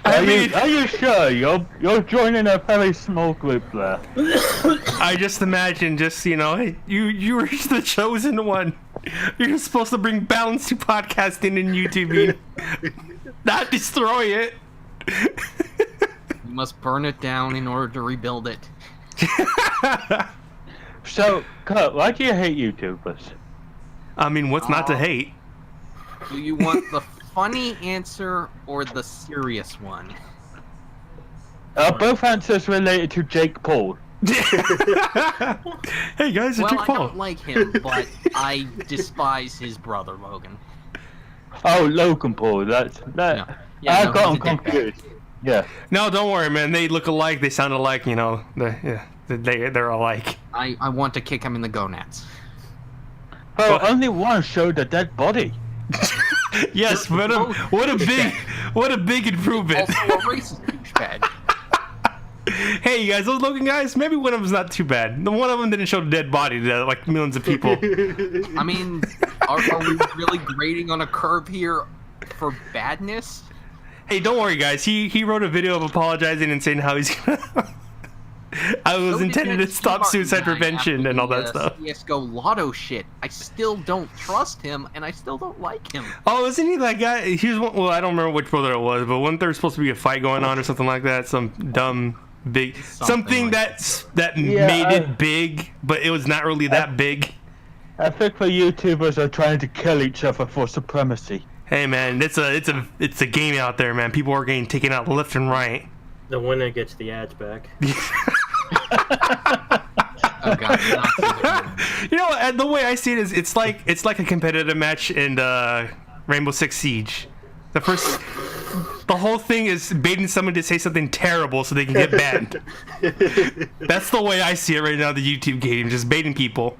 I mean, Are you sure? You're joining a very small group there. I just imagine, hey, you were the chosen one. You're just supposed to bring balance to podcasting and YouTubing, not destroy it. You must burn it down in order to rebuild it. So, Kurt, why do you hate YouTubers? I mean, what's not to hate? Do you want the funny answer or the serious one? Both answers related to Jake Paul. Hey guys, it's Well, Jake I Paul. don't like him, but I despise his brother, Logan. Oh, Logan Paul. That. Yeah, I no, got he's him a dickbag. confused. Yeah. No, don't worry, man. They look alike. They sound alike. They're alike. I want to kick him in the gonads. Well, Well- only one showed a dead body. Yes, They're both what a big improvement. Also a racist douchebag. Hey, you guys, those Logan guys, maybe one of them's not too bad. The one of them didn't show a dead body to like millions of people. I mean, are we really grading on a curve here for badness? Hey, don't worry, guys. He wrote a video of apologizing and saying how he's gonna. I was So did intended that to stop Martin suicide guy prevention after and all the, that stuff. CS:GO Lotto shit. I still don't trust him, and I still don't like him. Oh, isn't he that guy? He was one, well, I don't remember which brother it was, but wasn't there supposed to be a fight going on or something like that? Some dumb big something like that Yeah, made it big, but it was not really that big. I think the YouTubers are trying to kill each other for supremacy. Hey man, it's a game out there, man. People are getting taken out left and right. The winner gets the ads back. Oh god, not to You know, and the way I see it is, it's like a competitive match in Rainbow Six Siege. The whole thing is baiting someone to say something terrible so they can get banned. That's the way I see it right now. The YouTube game, just baiting people.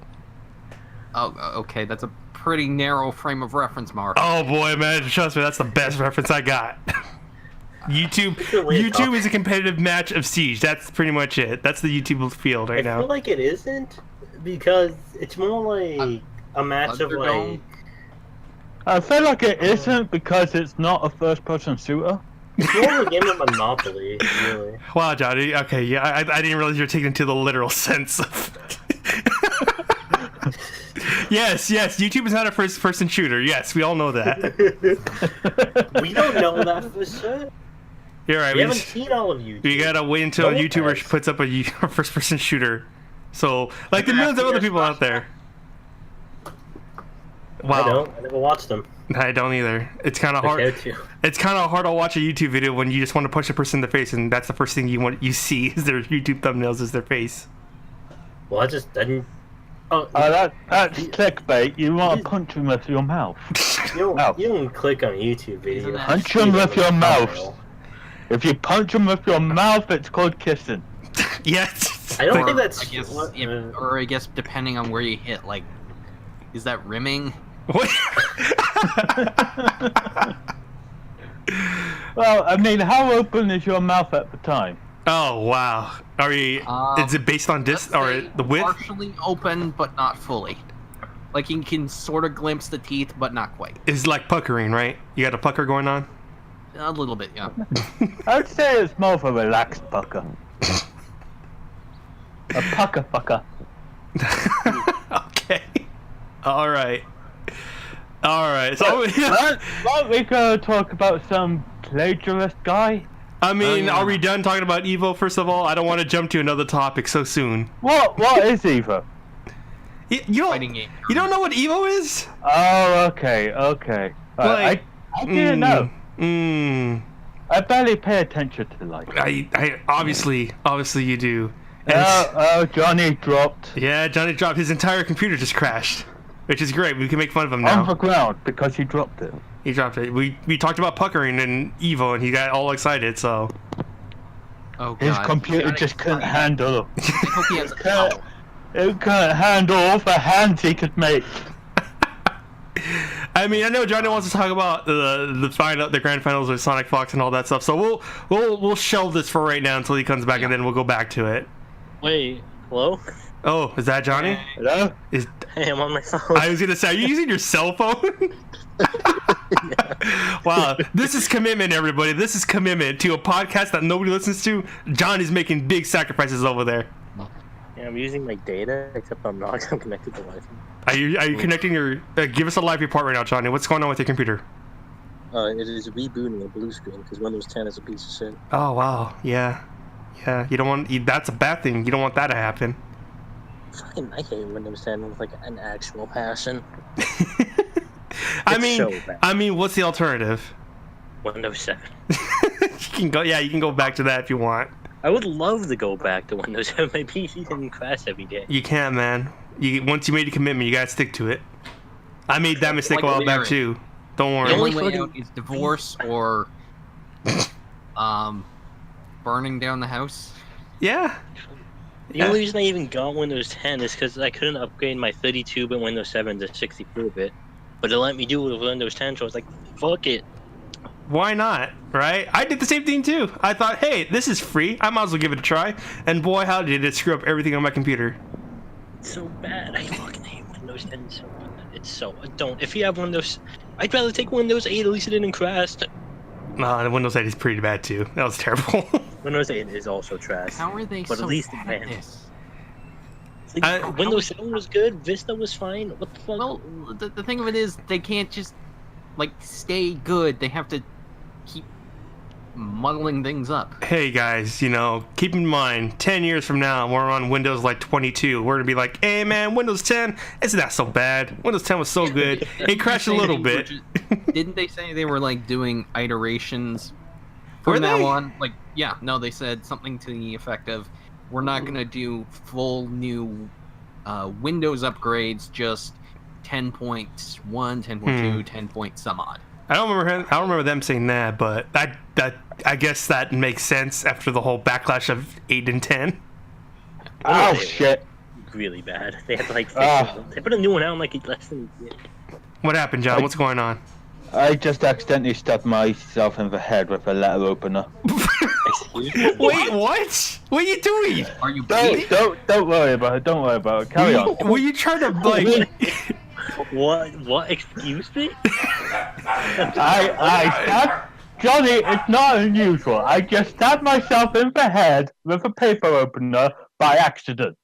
Oh, okay, that's a pretty narrow frame of reference, Mark. Oh boy, man, trust me, that's the best reference I got. YouTube way to talk. is a competitive match of Siege. That's pretty much it. That's the YouTube field right I now. feel like it isn't because it's more like a match of Thunderdome? like. I feel like it isn't because it's not a first-person shooter. It's more of a game of Monopoly, really. Wow, Johnny. Okay, yeah, I didn't realize you were taking it to the literal sense of. Yes, YouTube is not a first-person shooter. Yes, we all know that. We don't know that for sure. You're right. We We, haven't just, seen all of you. we gotta wait until No a one YouTuber has. puts up a first-person shooter. So, like the millions of other people out there. Wow. I don't. I never watched them. I don't either. It's kind of I hard. care to. It's kind of hard to watch a YouTube video when you just want to punch a person in the face, and that's the first thing you see is their YouTube thumbnails is their face. Well, I didn't. Oh, That's clickbait. You want to punch him with your mouth. you don't click on a YouTube video. Isn't that- Punch him with your mouth. If you punch him with your mouth, it's called kissing. Yes. I don't Or, think that's. I guess, what- or I guess depending on where you hit, like, is that rimming? What? Well, I mean, how open is your mouth at the time? Oh wow. Are we? Is it based on Let's or say the width? Partially open, but not fully. Like you can sort of glimpse the teeth, but not quite. It's like puckering, right? You got a pucker going on? A little bit, yeah. I'd say it's more of a relaxed pucker. A pucker fucker. Okay. All right. So, Well, we could talk about some plagiarist guy. I mean, yeah. are we done talking about Evo? First of all, I don't want to jump to another topic so soon. What is Evo? You Fighting game. don't know what Evo is? Oh, okay. Like, I didn't know. I barely pay attention to life. I obviously you do. And Johnny dropped yeah, Johnny dropped his entire computer, just crashed, which is great. We can make fun of him on now. the ground because he dropped it. He dropped it. We talked about puckering and Evo, and he got all excited. So Oh god. His computer just couldn't handle. I hope he has a towel. It couldn't handle all the hands he could make. I mean, I know Johnny wants to talk about the grand finals with Sonic Fox and all that stuff. So we'll shelve this for right now until he comes back, and then we'll go back to it. Wait, hello? Oh, is that Johnny? Hello? Hey, I'm on my phone. I was gonna say, are you using your cell phone? Wow, this is commitment, everybody. This is commitment to a podcast that nobody listens to. Johnny's making big sacrifices over there. Yeah, I'm using my data, except I'm not. I'm connected to Wi-Fi. Are you connecting your? Give us a live report right now, Johnny. What's going on with your computer? It is rebooting a blue screen because Windows 10 is a piece of shit. Oh wow, yeah. You don't want. That's a bad thing. You don't want that to happen. Fucking, I hate Windows 10 with like an actual passion. I It's mean, so bad. What's the alternative? Windows 7. You can go. Yeah, you can go back to that if you want. I would love to go back to Windows 7. My PC didn't crash every day. You can't, man. Once you made a commitment, you gotta stick to it. I made that mistake a while back too. Don't The worry. only Only way out is divorce or burning down the house. Yeah. The only reason I even got Windows 10 is because I couldn't upgrade my 32-bit Windows 7 to 64-bit. But it let me do it with Windows 10, so I was like, fuck it. Why not? Right? I did the same thing too. I thought, hey, this is free. I might as well give it a try. And boy, how did it screw up everything on my computer. It's so bad. I fucking hate Windows 10 so bad. It's so... Don't. If you have Windows... I'd rather take Windows 8. At least it didn't crash. The Windows 8 is pretty bad too. That was terrible. Windows 8 is also trash. How are they But so at least bad it at ran. this? Like, Windows 7 was good. Vista was fine. What the fuck? Well, the thing of it is, they can't just like stay good. They have to keep muddling things up. Hey guys, keep in mind, 10 years from now, we're on Windows like 22. We're gonna be like, hey man, Windows 10, it's not so bad. Windows 10 was so good. It crashed a little bit. Didn't they say they were like doing iterations Were from now they? on? Like, yeah, no, they said something to the effect of, we're not gonna do full new Windows upgrades, just 10.1, 10.2, 10 point some odd. I don't remember them saying that, but I guess that makes sense after the whole backlash of 8 and 10. Oh They were shit! Really bad. They had to like fix it. They put a new one out in like less than a year. What happened, John? What's going on? I just accidentally stabbed myself in the head with a letter opener. Excuse me? Wait, what? What are you doing? Are you bleeding? Don't worry about it. Don't worry about it. Carry on. Were you trying to like? What? Excuse me? I stabbed Johnny. It's not unusual. I just stabbed myself in the head with a paper opener by accident.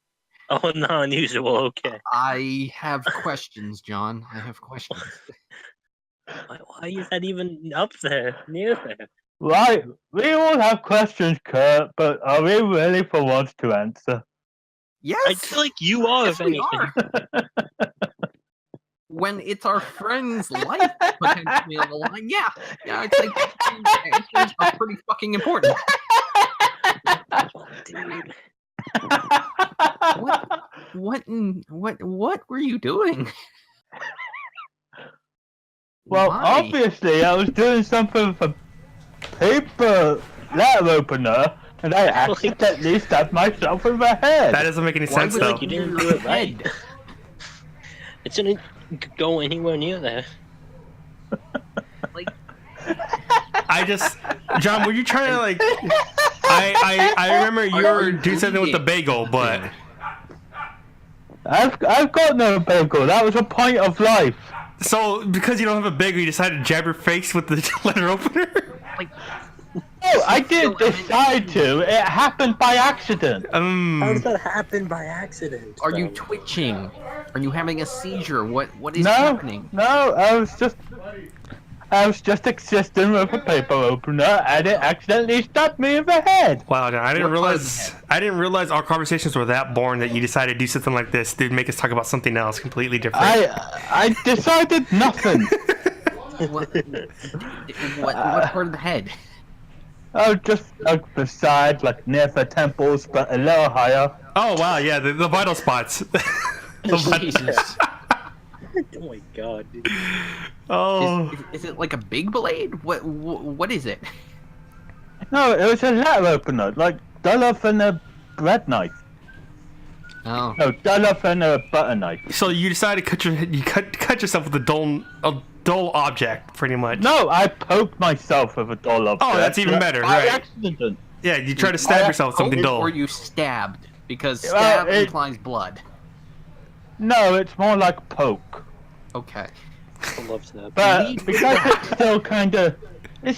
Oh, not unusual. Okay. I have questions, John. I have questions. Why is that even up there, near there? Right, we all have questions, Kurt, but are we really for once to answer? Yes. I feel like you are, Yes, if we anything. are. When it's our friend's life potentially on the line, yeah, it's like answers are pretty fucking important. Dude. What were you doing? Well, Why? obviously, I was doing something with a paper letter opener, and I accidentally stabbed myself in the head. That doesn't make any Why sense would though. Like you didn't do it right. It didn't go anywhere near there. Like, John, were you trying to like? I remember you were doing something with the bagel, but I've got no bagel. That was a point of life. So, because you don't have a bagel, you decided to jab your face with the letter opener? Like, No, I didn't decide to. It happened by accident. How does that happen by accident? are you bro? twitching? Are you having a seizure? What is No, happening? no, I was just existing with a paper opener, and it accidentally stabbed me in the head. Wow, I didn't What part of realize. I didn't realize our conversations were that boring that you decided to do something like this to make us talk about something else completely different. I decided nothing. What part of the head? Oh, just like the side, like near the temples, but a little higher. Oh wow, yeah, the vital spots. The vital- Jesus. Oh my god, dude. oh, Is it like a big blade? What is it? No, it was a letter opener, like duller than a bread knife. Oh. No, duller than a butter knife. so you decided to cut yourself with a dull object, pretty much. No, I poked myself with a dull object. Oh, that's even better, by right? accident. Yeah, you try to stab yourself with something dull. Or you stabbed, because Well, stab it- implies blood. No, it's more like poke. Okay. I love that. But Lead because with it's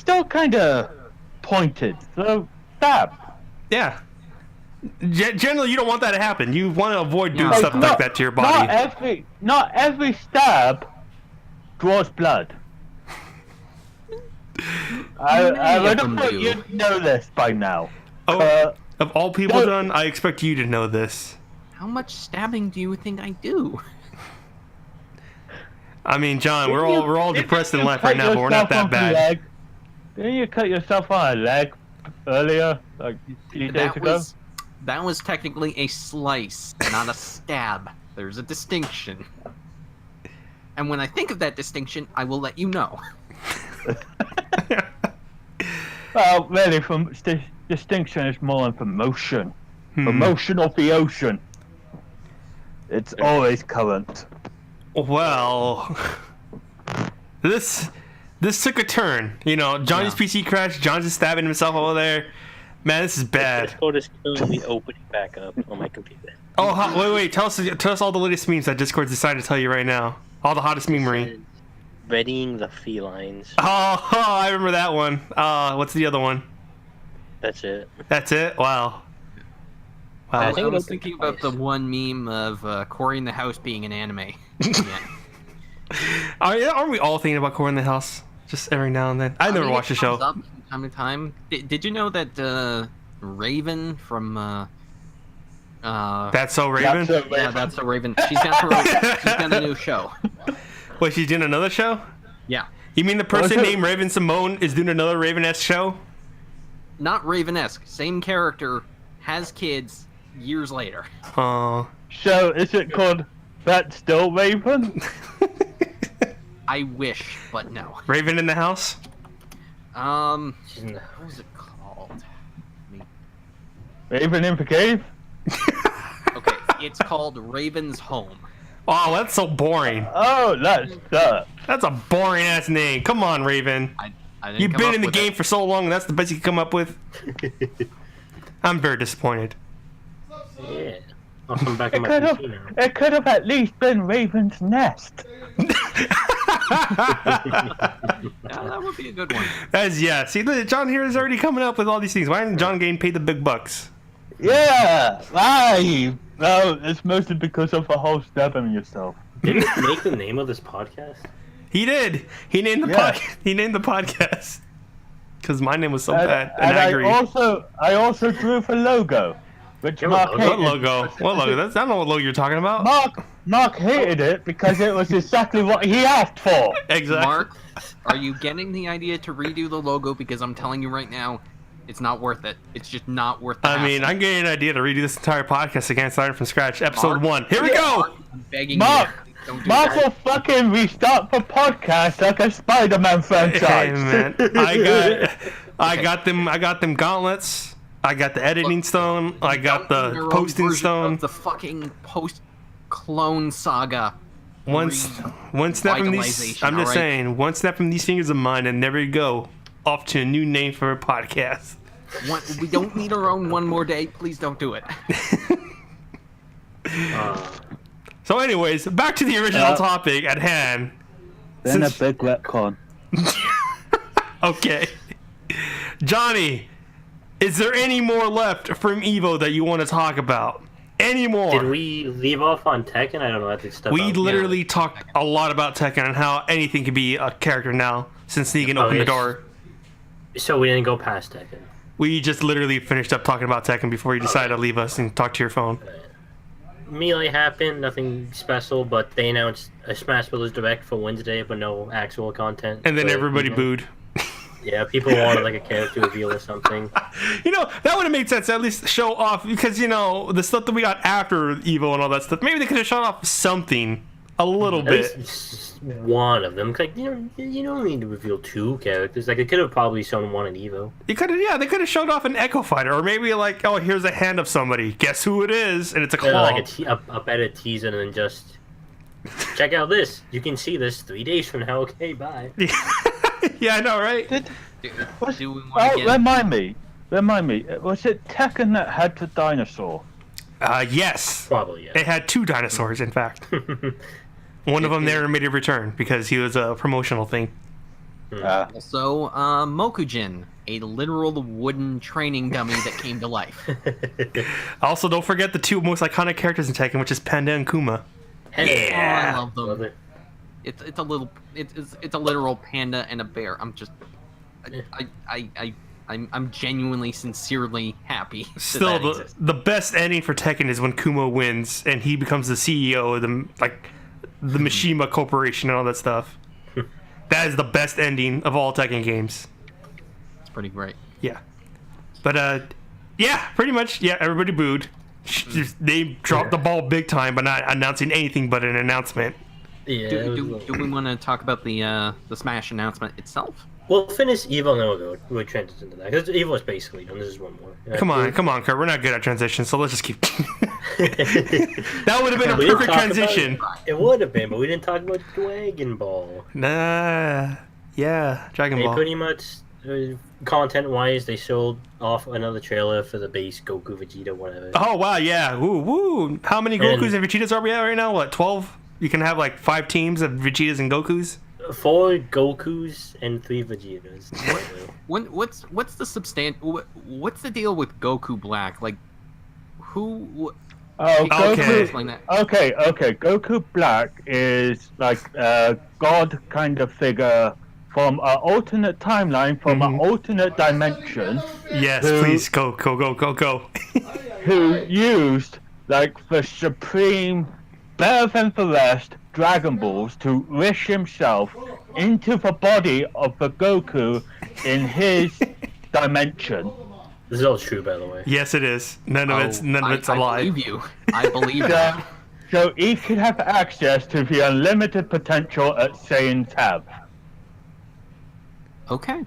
still kind of pointed. So stab. Yeah. Generally, you don't want that to happen. You want to avoid doing No. stuff like that to your body. Not every stab draws blood. I Many would of them have thought do. you'd know this by now. Oh, of all people, no. John, I expect you to know this. How much stabbing do you think I do? I mean, John, we're all depressed in Didn't you life right cut now, but we're not yourself that on the bad. leg? Didn't you cut yourself on a leg earlier, like a few days ago? That was technically a slice, not a stab. There's a distinction. And when I think of that distinction, I will let you know. Well, really, from distinction is more than motion. The motion of the ocean. It's always current. Well, this took a turn. You know, Johnny's Yeah. PC crashed. John's just stabbing himself over there. Man, this is bad. Discord is currently opening back up on my computer. Oh, wait. Tell us all the latest memes that Discord's decided to tell you right now. All the hottest memery. Readying the felines. Oh, I remember that one. What's the other one? That's it. That's it? Wow. I Wow. think I was it thinking opened about the twice. one meme of Cory in the House being an anime. Yeah. Aren't we all thinking about Core in the House? Just every now and then. I never mean, watched the it show. comes up from time to time. Did you know that Raven from That's so Raven? yeah, that's a Raven. She's got a new show. Wait, she's doing another show? Yeah, You mean the person it? named Raven Simone is doing another Raven-esque show? not Raven-esque. Same character, has kids years later. Oh. So, is it called That's Still Raven? I wish, but no. Raven in the House? What was it called? Raven in the Cave? Okay, it's called Raven's Home. Oh, that's so boring. Oh, that's That's a boring ass name. Come on, Raven. I didn't You've come been up in the with game it. for so long, and that's the best you can come up with. I'm very disappointed. Yeah. I'll come back it. on my Could have, PC now. it could have at least been Raven's Nest. Yeah, that would be a good one. That's yeah. See, John here is already coming up with all these things. Why didn't John getting paid the big bucks? Yeah, right. No, it's mostly because of the whole stabbing yourself. Didn't it make the name of this podcast? He did. He named the Yeah. He named the podcast because my name was so And, bad, and I agree. I also drew the logo, which You have a Mark logo? What logo? What logo? I don't know what logo you're talking about. Mark hated it because it was exactly what he asked for. Exactly. Mark, are you getting the idea to redo the logo? Because I'm telling you right now, it's not worth it. It's just not worth the I mean, hassle. I'm getting an idea to redo this entire podcast again, starting from scratch. Episode Mark? 1. Here we go. I'm begging Mark, you. Don't do Mark that. will fucking restart the podcast like a Spider-Man franchise. Hey man, I got them gauntlets. I got the editing stone. I got Don't do the your own posting version stone. of the fucking post-clone saga. One snap from these. Revitalization, I'm just alright? saying, one snap from these fingers of mine, and there we go, off to a new name for a podcast. We don't need our own one more day. Please don't do it. So, anyways, back to the original topic at hand. Then Since- a big retcon. Okay. Johnny, is there any more left from Evo that you want to talk about? Any more? Did we leave off on Tekken? I don't know. I think stuff. We literally talked a lot about Tekken and how anything can be a character now since Negan opened the door. So we didn't go past Tekken. We just literally finished up talking about Tekken before you decided to leave us and talk to your phone. Melee happened, nothing special, but they announced a Smash Bros. Direct for Wednesday, but no actual content. And then for everybody Evo. booed. Yeah, people wanted like a character reveal or something. You know, that would have made sense to at least show off, because, you know, the stuff that we got after Evo and all that stuff, maybe they could have shown off something a little At bit. least one of them. Like, you don't need to reveal 2 characters. Like, it could have probably shown one in Evo. You could have, yeah, they could have showed off an Echo Fighter, or maybe like, oh, here's a hand of somebody. Guess who it is? And it's a claw. Like a better teaser than just check out this. You can see this 3 days from now. Okay, bye. Yeah, I know, right? Do we want to get... Remind me. Was it Tekken that had the dinosaur? Yes. Probably, yeah. It had 2 dinosaurs, in fact. One of them never made a return because he was a promotional thing. Also, Mokujin, a literal wooden training dummy that came to life. Also, don't forget the 2 most iconic characters in Tekken, which is Panda and Kuma. I love them. Love it. It's a literal panda and a bear. I'm genuinely, sincerely happy. Still, that exists. the best ending for Tekken is when Kuma wins and he becomes the CEO of the Mishima Corporation and all that stuff. That is the best ending of all Tekken games. It's pretty great. Yeah. But, yeah, pretty much, yeah, everybody booed. They dropped the ball big time by not announcing anything but an announcement. Yeah. Do we want to talk about the Smash announcement itself? We'll finish Evo and then we'll transition to that. Because Evo is basically done. This is one more. Come on, Kurt. We're not good at transitions, so let's just keep... That would have been a We didn't perfect talk about transition. It would have been, but we didn't talk about Dragon Ball. Nah. Yeah, Dragon They Ball. pretty much, content-wise, they showed off another trailer for the base Goku, Vegeta, whatever. Oh, wow, yeah. Woo, woo. How many Gokus and Vegetas are we at right now? What, 12? You can have like 5 teams of Vegetas and Gokus? 4 Gokus and 3 Vegetas. What's the deal with Goku Black? Like, who? Oh, Okay. Goku. Explain that. Okay. Goku Black is like a god kind of figure from an alternate timeline, from an alternate dimension, Yes, Who- please. Go. who used like the supreme, better than the rest, Dragon Balls to wish himself into the body of the Goku in his dimension. This is all true, by the way. Yes, it is. None of it's a I lie. believe you. I believe that. So he could have access to the unlimited potential that Saiyans have. Okay.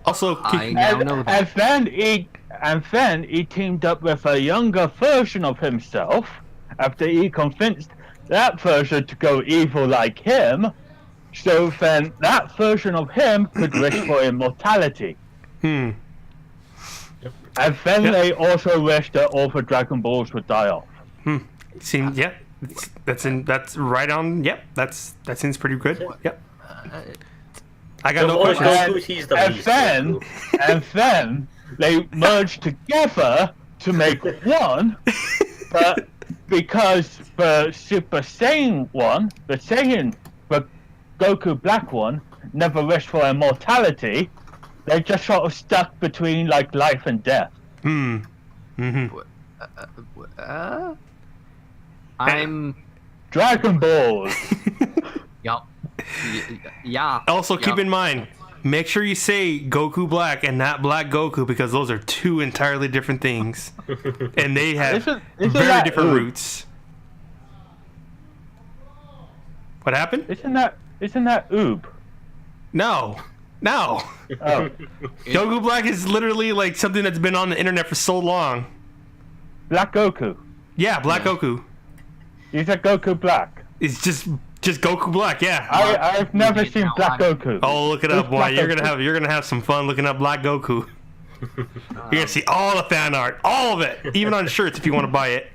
Also, I now know that. And then he teamed up with a younger version of himself after he convinced that version to go evil like him. So then that version of him could wish for immortality. And then they also wished that all the Dragon Balls would die off. seems, yeah. That's right on. Yep, that seems pretty good. Yep. I got Of no all the questions. Gokus, he's the And least then, Goku. and then they merged together to make one, but because the Super Saiyan one, the Goku Black one, never wished for immortality, they just sort of stuck between like life and death. I'm. Dragon Balls. Yup. Yeah. Also, keep yup. in mind, make sure you say Goku Black and not Black Goku, because those are 2 entirely different things, and they have Isn't very that different oob? roots. What happened? Isn't that Oob? No. Oh, Goku Black is literally like something that's been on the internet for so long. Black Goku. Yeah, Black Goku. You said Goku Black. It's just Goku Black. Yeah. I've never you seen know, Black Goku. Oh, look it up, Who's boy. Black You're Goku? gonna have some fun looking up Black Goku. You're gonna see all the fan art, all of it, even on shirts if you want to buy it.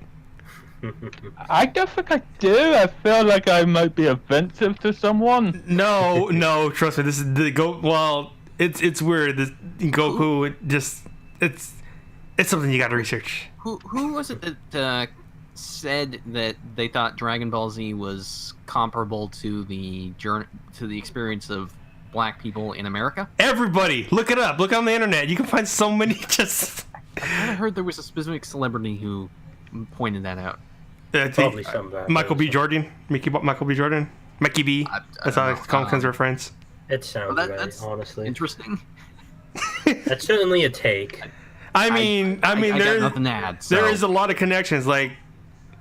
I don't think I do. I feel like I might be offensive to someone. No, trust me. This is the go. Well, it's weird. This Goku, it's something you got to research. Who was it that said that they thought Dragon Ball Z was comparable to the experience of Black people in America? Everybody, look it up. Look on the internet. You can find so many. Just I heard there was a specific celebrity who pointed that out. Probably some Michael B. Jordan, Michael B. Jordan, Mikey B. That's how I call him because we're friends. It sounds right, that's honestly. interesting. That's certainly a take. I mean, I got nothing to add. So. There is a lot of connections. Like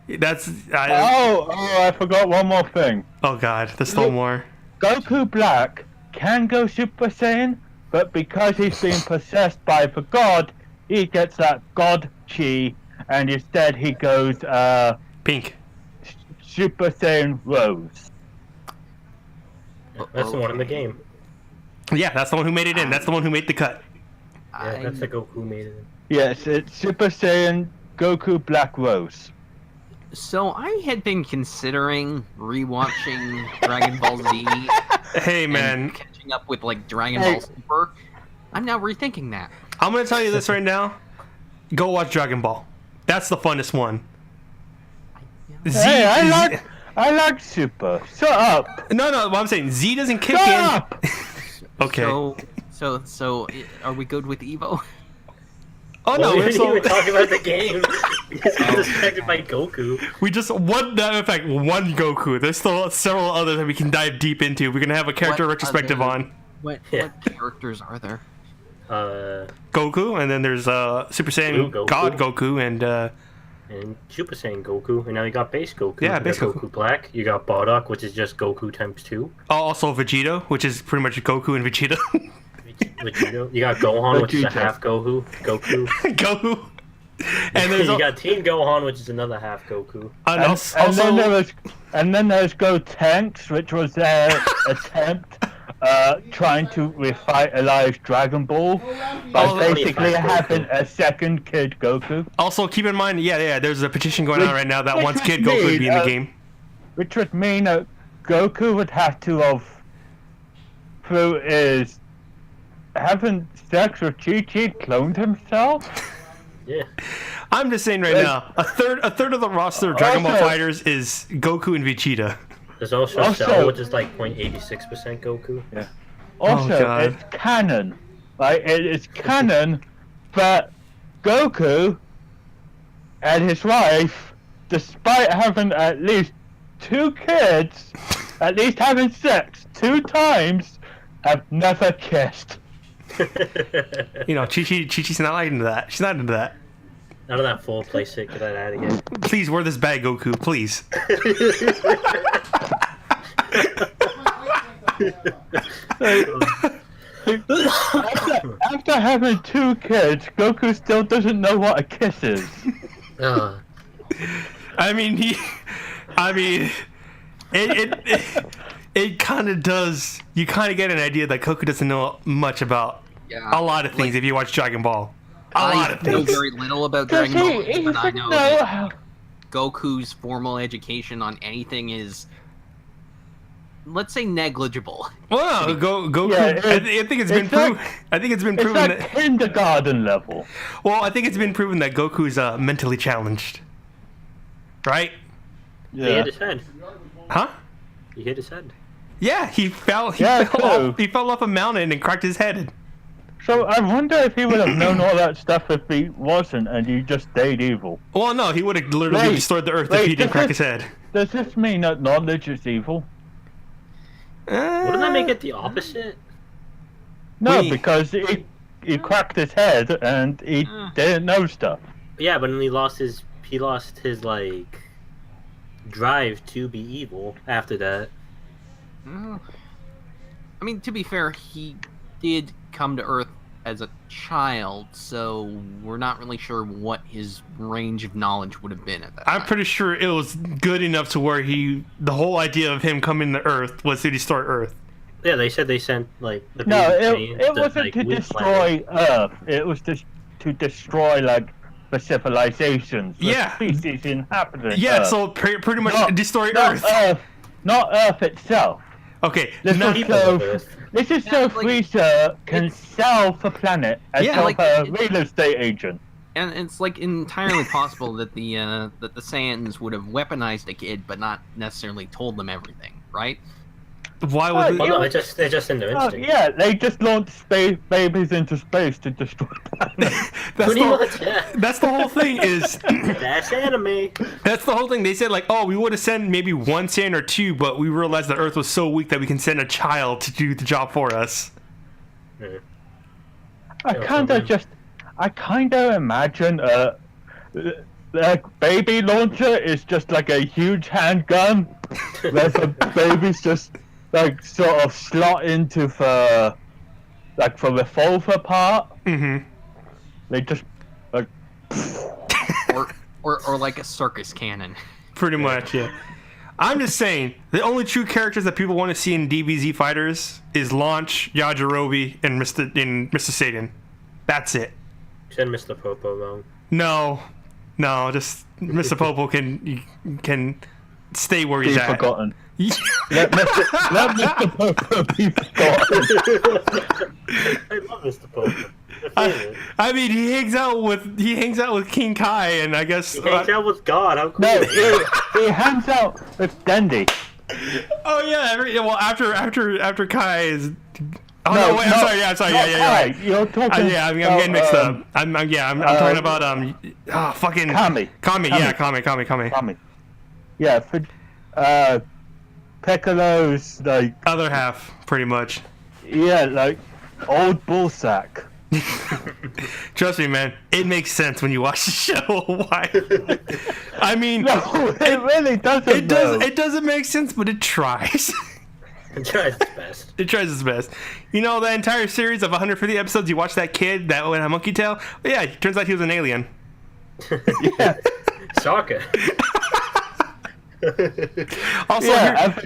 that's. I forgot one more thing. Oh God, there's still more. Goku Black can go Super Saiyan, but because he's being possessed by the god, he gets that god chi, and instead he goes Pink. Super Saiyan Rose. That's the one in the game. Yeah, that's the one who made it in. That's the one who made the cut. Yeah, that's the Goku made it. Yes, it's Super Saiyan Goku Black Rose. So I had been considering rewatching Dragon Ball Z. Hey man, and catching up with like Dragon Ball Super. I'm now rethinking that. I'm gonna tell you this right now. Go watch Dragon Ball. That's the funnest one. Z Hey, is- I like Super. Shut up. No, what I'm saying, Z doesn't kick Shut in. up. Okay. So are we good with Evo? Oh Well, no, we we're didn't so even talk about the game. We just got distracted by Goku. we just one. In fact, one Goku. There's still several others that we can dive deep into. We're gonna have a character What retrospective other- on What Yeah. characters are there? Goku, and then there's Super Saiyan Blue Goku. God Goku, And Super Saiyan Goku, and now you got Base Goku. Yeah, You Base got Goku. Black. You got Bardock, which is just Goku times 2. also Vegeta, which is pretty much Goku and Vegeta. Vegeta. You got Gohan, which is a Vegeta. half Goku. Goku. And there's you got Team Gohan, which is another half Goku. And then there's Go Tanks, which was their attempt trying to revitalize Dragon Ball by Oh, basically 25 having Goku. a second kid Goku, also keep in mind, yeah, there's a petition going on right now that Which wants was Kid Goku to be in the made, game. which would mean that Goku would have to have, through his having sex with Chi-Chi, cloned himself. Yeah. I'm just saying right now, a third of the roster of Dragon Ball Also- fighters is Goku and Vegeta. There's also Cell, which is like 0.86% Goku. Also, God. it's canon. Like, it is canon that Goku and his wife, despite having at least 2 kids, at least having sex 2 times, have never kissed. You know, Chi-Chi's not into that. She's not into that. None of that full play sick. Get that out of here. Please wear this bag, Goku. Please. After having 2 kids, Goku still doesn't know what a kiss is. I mean, it kind of does. You kind of get an idea that Goku doesn't know much about a lot of things if you watch Dragon Ball. A lot of know things. very little about Does Dragon Ball, he but I even know know that how... Goku's formal education on anything is, let's say, negligible. Well, no, Goku. Yeah, I think it's been proven. I think it's been It's proven like that. kindergarten level. Well, I think it's been proven that Goku's mentally challenged. Right? He hit his head. Huh? He hit his head. Yeah, he fell. Yeah, fell off, true. he fell off a mountain and cracked his head. So I wonder if he would have known all that stuff if he wasn't and he just stayed evil. Well, no, he would have literally Wait, destroyed the earth if wait, he didn't does crack this- his head. Does this mean that knowledge is evil? Wouldn't that make it the opposite? No, Wait. because he cracked his head and he didn't know stuff. Yeah, but then he lost his like drive to be evil after that. I mean, to be fair, he did come to Earth as a child, so we're not really sure what his range of knowledge would have been at that I'm time. pretty sure it was good enough to where the whole idea of him coming to Earth was to destroy Earth. Yeah, they said they sent like the No, baby it to, wasn't like, to weak destroy planet. Earth. It was to destroy like the civilizations, the Yeah. species inhabiting Yeah, Earth. so pretty much Not- destroy not Earth. Not Earth itself. Okay, This no, is people so. of Earth. This is so Yeah, like, Freezer can sell the planet as Yeah, help like, a it- real estate agent. And it's like entirely possible that the Saiyans would have weaponized a kid, but not necessarily told them everything, right? why would Oh, Well, no, Yeah. they're just in their Oh, instinct. yeah, they just launched space babies into space to destroy the planet. that's Pretty the, much, yeah. that's the whole thing is That's anime. that's the whole thing. They said like, oh, we would have sent maybe one Saiyan or two, but we realized the Earth was so weak that we can send a child to do the job for us. I kind of imagine like baby launcher is just like a huge handgun where the babies just like sort of slot into the revolver part. Mm-hmm. They just like Or like a circus cannon. Pretty much, yeah. I'm just saying, the only true characters that people want to see in DBZ fighters is Launch, Yajirobe, and Mr. Satan. That's it. Send Mr. Popo wrong. No, just Mr. Popo can stay where be he's at. forgotten. Let Mr. Popo be forgotten. I love Mr. Popo. The favorite. I mean, he hangs out with King Kai, and I guess. He hangs out with God. How cool. No, he hangs out with Dendy. Oh yeah, after Kai is. Oh No, no, wait, I'm sorry. Yeah, Kai, right. you're talking. I'm getting mixed up. I'm talking about fucking Kami. Kami. Yeah, for Piccolo's like Other half, pretty much. like old bullsack. Trust me, man. It makes sense when you watch the show. Why? I mean, No, it really doesn't. it does. though. It doesn't make sense, but it tries. It tries its best. It tries its best. You know, the entire series of 150 episodes, you watch that kid that went a monkey tail? Well, yeah, it turns out he was an alien. Yeah, Shocker. Also, yeah.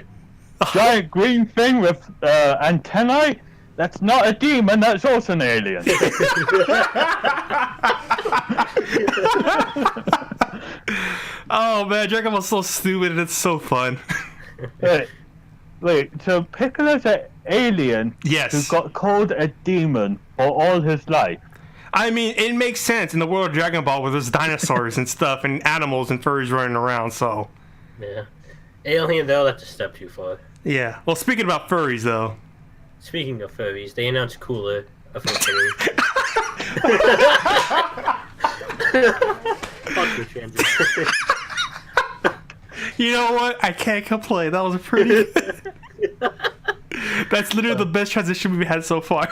A giant green thing with antennae. That's not a demon. That's also an alien. oh man, Dragon Ball's so stupid and it's so fun. Wait. So Piccolo's an alien Yes. who got called a demon for all his life. I mean, it makes sense in the world of Dragon Ball where there's dinosaurs and stuff and animals and furries running around, so. Yeah. Alien, though, that's a step too far. Yeah. Well, speaking about furries, though. Speaking of furries, they announced Cooler officially. Fuck your transition. You know what? I can't complain. That was a pretty. That's literally the best transition we've had so far.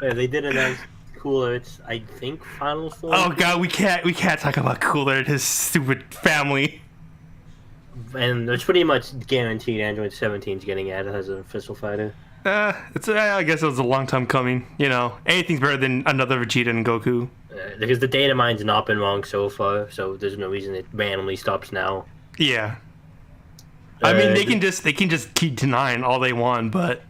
Yeah, they did announce Cooler. It's, I think, final form. Oh god, we can't talk about Cooler and his stupid family. And it's pretty much guaranteed Android 17 is getting added as an official fighter. I guess it was a long time coming. You know, anything's better than another Vegeta and Goku. Because the data mine's not been wrong so far, so there's no reason it randomly stops now. Yeah. I mean, they the- can just keep denying all they want, but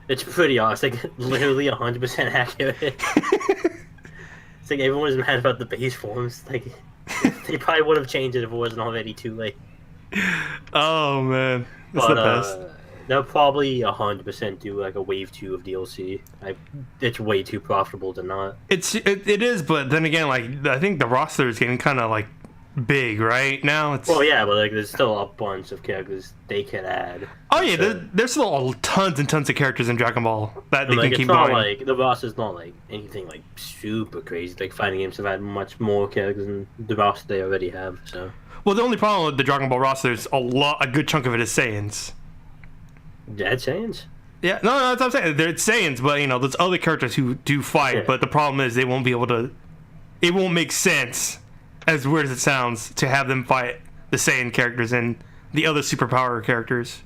It's pretty awesome. It's like literally 100% accurate. It's like everyone's mad about the base forms. Like they probably would have changed it if it wasn't already too late. oh man, it's But the best. they'll probably 100% do like a wave 2 of DLC. It's way too profitable to not. It is, but then again, like I think the roster is getting kind of like big right now. It's Well, yeah, but like there's still a bunch of characters they could add. oh yeah, So- there's still tons and tons of characters in Dragon Ball that they And, like, can it's keep not going. like the roster's not like anything like super crazy. Like fighting games have had much more characters than the roster they already have. So Well, the only problem with the Dragon Ball roster is a good chunk of it is Saiyans. Dead Saiyans. Yeah, no, that's what I'm saying. They're Saiyans, but you know, there's other characters who do fight, Yeah. but the problem is they won't be able to. It won't make sense, as weird as it sounds, to have them fight the Saiyan characters and the other superpower characters.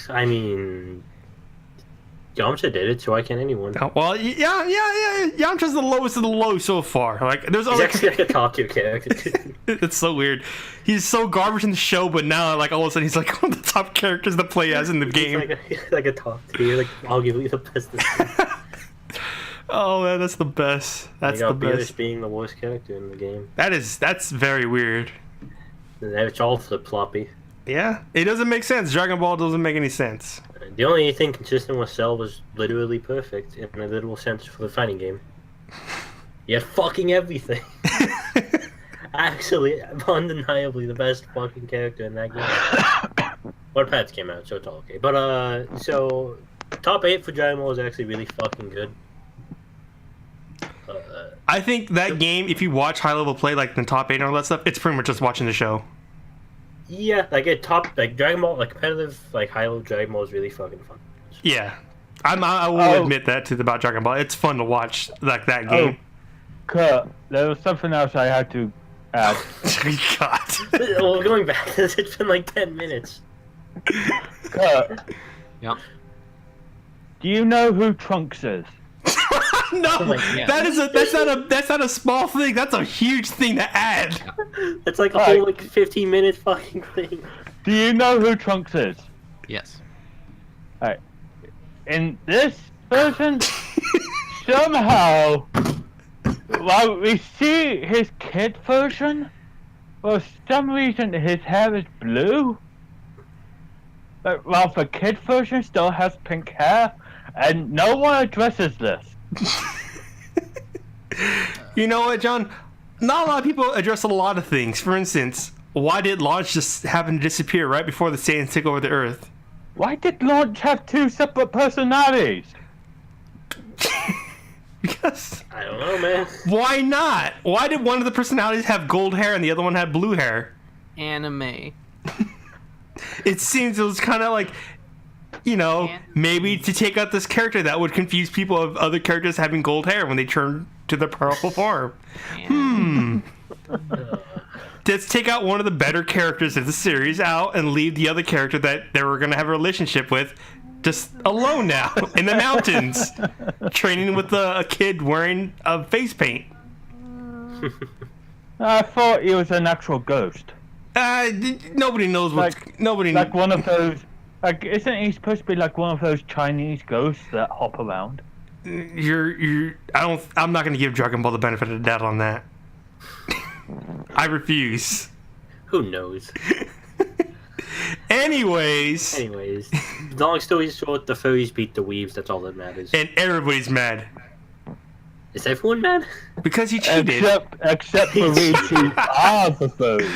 I mean, Yamcha did it, so why can't anyone? Well, yeah. Yamcha's the lowest of the low so far. Like, there's He's other. actually like a top tier character. It's so weird. He's so garbage in the show, but now, like, all of a sudden, he's like one of the top characters to play as in the game. He's like a top tier, like arguably the best. Oh man, that's the best. That's You the got Beerus best. being the worst character in the game. That's very weird. It's all flip-floppy. Yeah, it doesn't make sense. Dragon Ball doesn't make any sense. The only thing consistent with Cell was literally perfect in a literal sense for the fighting game. You had fucking everything. Actually, undeniably the best fucking character in that game. But Pets came out, so it's all okay. But so top 8 for Dragon Ball is actually really fucking good. I think that game, if you watch high level play, like the top 8 and all that stuff, it's pretty much just watching the show. Yeah, like Dragon Ball, like competitive, like high level Dragon Ball is really fucking fun. Yeah, I will admit that about Dragon Ball. It's fun to watch like that game. Kurt, there was something else I had to add. God. Well, going back, it's been like 10 minutes. Kurt, Yep. do you know who Trunks is? No, my God. that's not a small thing. That's a huge thing to add. It's like a whole like 15-minute fucking thing. Do you know who Trunks is? Yes. Alright. In this version, somehow, while we see his kid version, for some reason his hair is blue. But while the kid version still has pink hair, and no one addresses this. You know what, John? Not a lot of people address a lot of things. For instance, why did Launch just happen to disappear right before the Saiyans took over the Earth? Why did Launch have 2 separate personalities? Because I don't know, man. why not? Why did one of the personalities have gold hair and the other one had blue hair? Anime. It seems it was kind of like, you know, maybe to take out this character that would confuse people of other characters having gold hair when they turn to their powerful form. Let's take out one of the better characters of the series out and leave the other character that they were going to have a relationship with just alone now in the mountains, training with a kid wearing a face paint. I thought he was an actual ghost. Nobody knows what. Nobody. Like one of those. Like, isn't he supposed to be like one of those Chinese ghosts that hop around? I'm not going to give Dragon Ball the benefit of the doubt on that. I refuse. Who knows? Anyways, long story short, the furries beat the weaves. That's all that matters. and everybody's mad Is everyone mad? because he cheated. Except for Richie are the foes.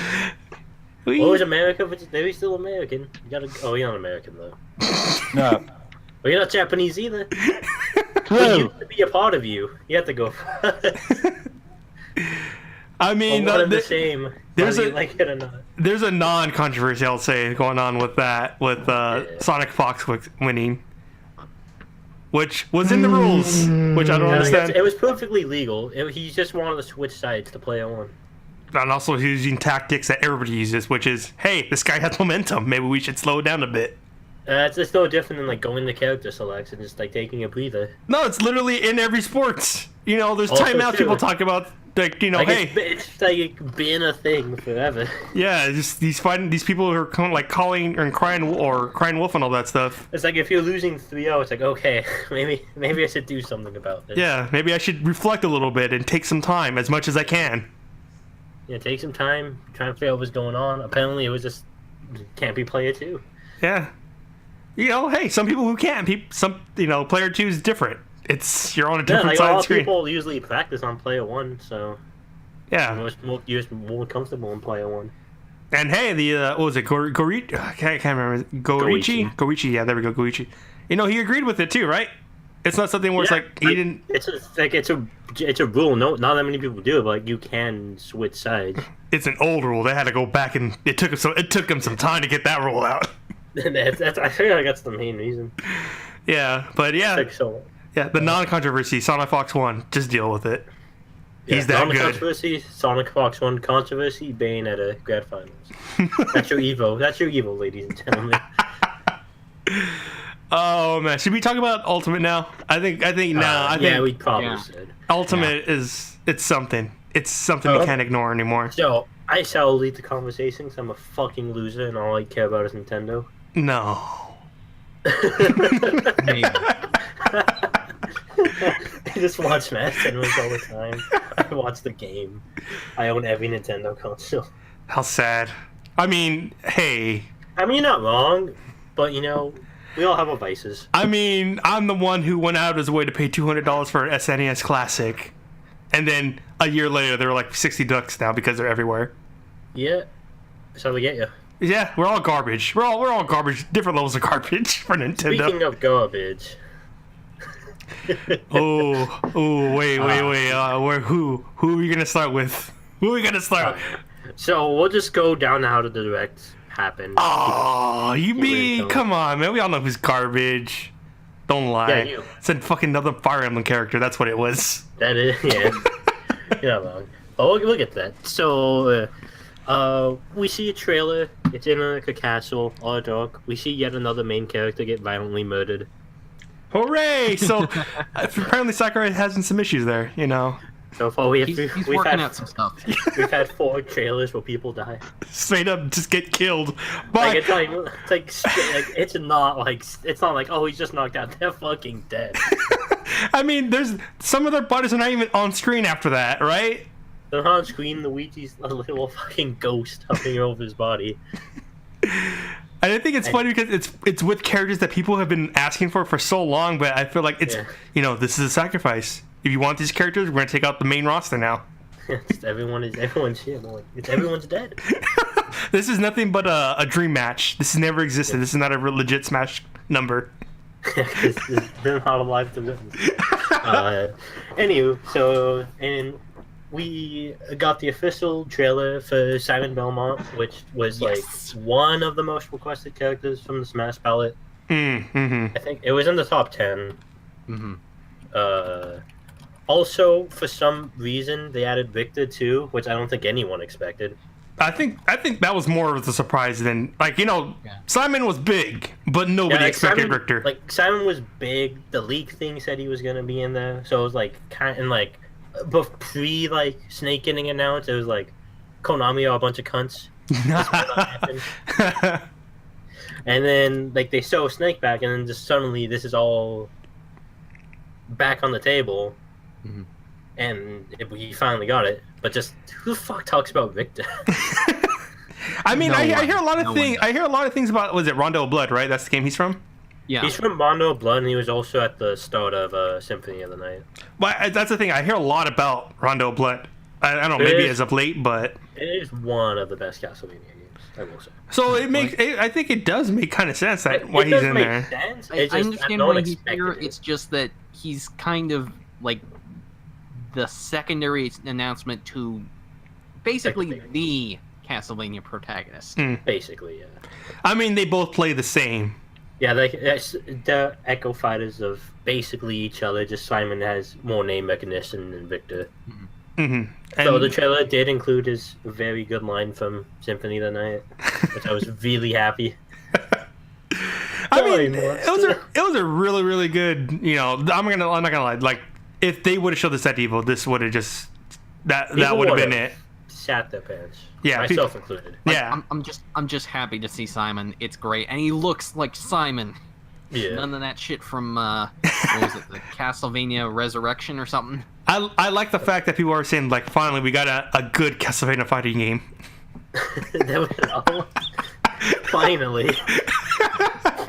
What was America? Maybe still American. You gotta. Oh, you're not American though. No. Well, you're not Japanese either. It True. used to be a part of you. You have to go. I mean, One and the same. there's whether a- you like it or not. there's a non-controversy, I'll say, going on with that, with Sonic Fox winning, which was in the rules, which I don't Yeah, understand. it was perfectly legal. He just wanted to switch sides to player one. And also he's using tactics that everybody uses, which is, hey, this guy has momentum. Maybe we should slow it down a bit. It's no different than like going to character selects and just like taking a breather. No, it's literally in every sport. You know, there's Also timeouts true. people talk about, like, you know, Like hey, it's like been a thing forever. yeah, just these people who are calling and crying wolf and all that stuff. It's like if you're losing 3-0, it's like okay, maybe I should do something about this. Yeah, maybe I should reflect a little bit and take some time as much as I can. Yeah, take some time, try and figure out what's going on. Apparently, it was just can't be player two. Yeah. You know, hey, some people who can't. Player 2 is different. You're on a Yeah, different like a side of lot the of screen. people usually practice on player one, so Yeah. you're just more comfortable in player one. And hey, what was it? Gorichi? I can't remember. Gorichi? Gorichi, yeah, there we go, Gorichi. You know, he agreed with it too, right? It's not something where it's like he didn't. It's a rule. No, not that many people do it, but like you can switch sides. It's an old rule. They had to go back and it took them some time to get that rule out. I feel like that's the main reason. Yeah, but yeah, Like, so, yeah. The non-controversy, Sonic Fox won. Just deal with it. He's that good. Controversy, Sonic Fox 1 controversy, Bayonetta Grand Finals. That's your Evo. That's your Evo, ladies and gentlemen. Oh man, should we talk about Ultimate now? I think now. I think we probably Yeah. should. Ultimate it's something. It's something we can't ignore anymore. So, I shall lead the conversation because I'm a fucking loser and all I care about is Nintendo. No. Maybe. just watch Smash tournaments all the time. I watch the game. I own every Nintendo console. How sad. I mean, hey. I mean, you're not wrong, but you know, we all have our vices. I mean, I'm the one who went out of his way to pay $200 for an SNES Classic. And then a year later, they're like $60 now because they're everywhere. Yeah. That's how they get you. Yeah, we're all garbage. We're all garbage. Different levels of garbage for Nintendo. Speaking of garbage. Wait. Who are we gonna start with? Who are we gonna start with? So we'll just go down to how the direct happened. Oh, you mean? Come on, man. We all know who's garbage. Don't lie. Yeah, you. It's a fucking another Fire Emblem character. That's what it was. That is, yeah. You're not wrong. Oh, we'll get that. So, we see a trailer. It's in a castle, all dark. We see yet another main character get violently murdered. Hooray! So apparently Sakurai has some issues there, you know. So far, He's working out some stuff. We've had 4 trailers where people die. Straight up, just get killed. Like But it's not like oh he's just knocked out. They're fucking dead. I mean, there's some of their bodies are not even on screen after that, right? They're on screen. Luigi's a little fucking ghost hovering over his body. And I think it's funny because it's with characters that people have been asking for so long, but I feel like it's you know, this is a sacrifice. If you want these characters, we're gonna take out the main roster now. everyone's shit. Everyone's dead. This is nothing but a dream match. This has never existed. This is not a real legit Smash number. They're not alive to witness. Anywho, so and we got the official trailer for Simon Belmont, which was like one of the most requested characters from the Smash palette. Mm-hmm. I think it was in the top 10. Also, for some reason, they added Victor too, which I don't think anyone expected. I think that was more of a surprise than, like, you know, Simon was big, but nobody expected Simon, Richter. Like Simon was big. The leak thing said he was gonna be in there, so it was like kind of like, but pre like Snake getting announced, it was like Konami are a bunch of cunts. And then like they show Snake back, and then just suddenly this is all back on the table. And we finally got it, but just who the fuck talks about Victor? I mean, I hear a lot of things. I hear a lot of things about, was it Rondo of Blood, right? That's the game he's from. Yeah, he's from Rondo of Blood, and he was also at the start of Symphony of the Night. But that's the thing. I hear a lot about Rondo of Blood. I don't know, maybe as of late, but it is one of the best Castlevania games, I will say. So it makes. I think it does make kind of sense that why he's in there. I understand why he's here. It's just that he's kind of like the secondary announcement to basically the Castlevania protagonist. Basically, yeah. I mean, they both play the same. Yeah, the Echo Fighters of basically each other. Just Simon has more name recognition than Victor. So the trailer did include his very good line from Symphony of the Night, which I was really happy. I mean, it was a really, really good. You know, I'm not gonna lie. Like, if they would have showed this at Evo, this would have just that would have been it. Sat their pants. Yeah, myself included. Yeah, I'm just happy to see Simon. It's great, and he looks like Simon. Yeah. None of that shit from what was it, the Castlevania Resurrection or something. I like the fact that people are saying, like, finally we got a good Castlevania fighting game. Finally.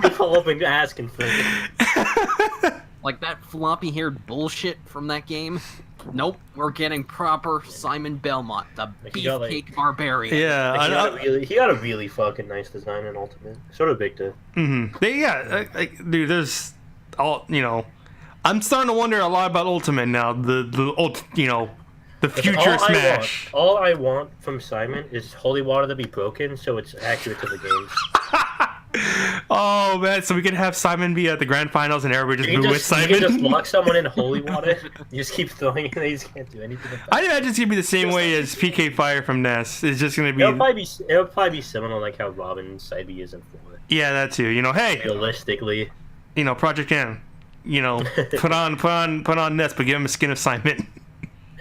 People have been asking for it. Like that floppy-haired bullshit from that game. Nope, we're getting proper Simon Belmont, the beefcake barbarian. Yeah, like he got a really fucking nice design in Ultimate. Sort of Victor. Dude, there's all, you know. I'm starting to wonder a lot about Ultimate now. The future Smash. All I want from Simon is holy water to be broken, so it's accurate to the games. Oh man, so we could have Simon be at the grand finals and everybody just boo with Simon. You can just lock someone in holy water. You just keep throwing it, and they just can't do anything. I imagine it's gonna be the same way as PK Fire from NES. It's just gonna be. It'll probably be similar, like how Robin's side B is in 4. Yeah, that too. You know, hey. Realistically. You know, Project M. You know, put on NES, but give him a skin of Simon.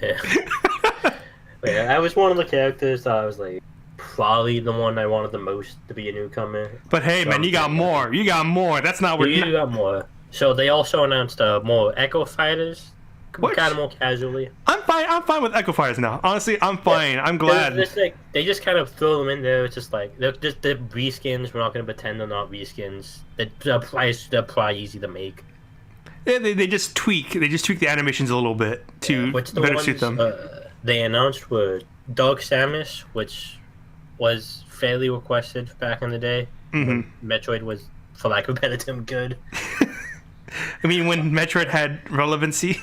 Yeah, I was one of the characters that I was like probably the one I wanted the most to be a newcomer. But hey, man, you got more. You got more. That's not where you got more. So they also announced more Echo Fighters Which- kind of more casually. I'm fine. I'm fine with Echo Fires now. Honestly, I'm fine. I'm glad. It's like, they just kind of throw them in there. It's just like they're reskins. We're not going to pretend they're not reskins. They're probably easy to make. Yeah, they just tweak. They just tweak the animations a little bit to Which the better ones suit them. They announced were Dark Samus, which was fairly requested back in the day. Mhm. Metroid was, for lack of a better term, good. I mean, when Metroid had relevancy.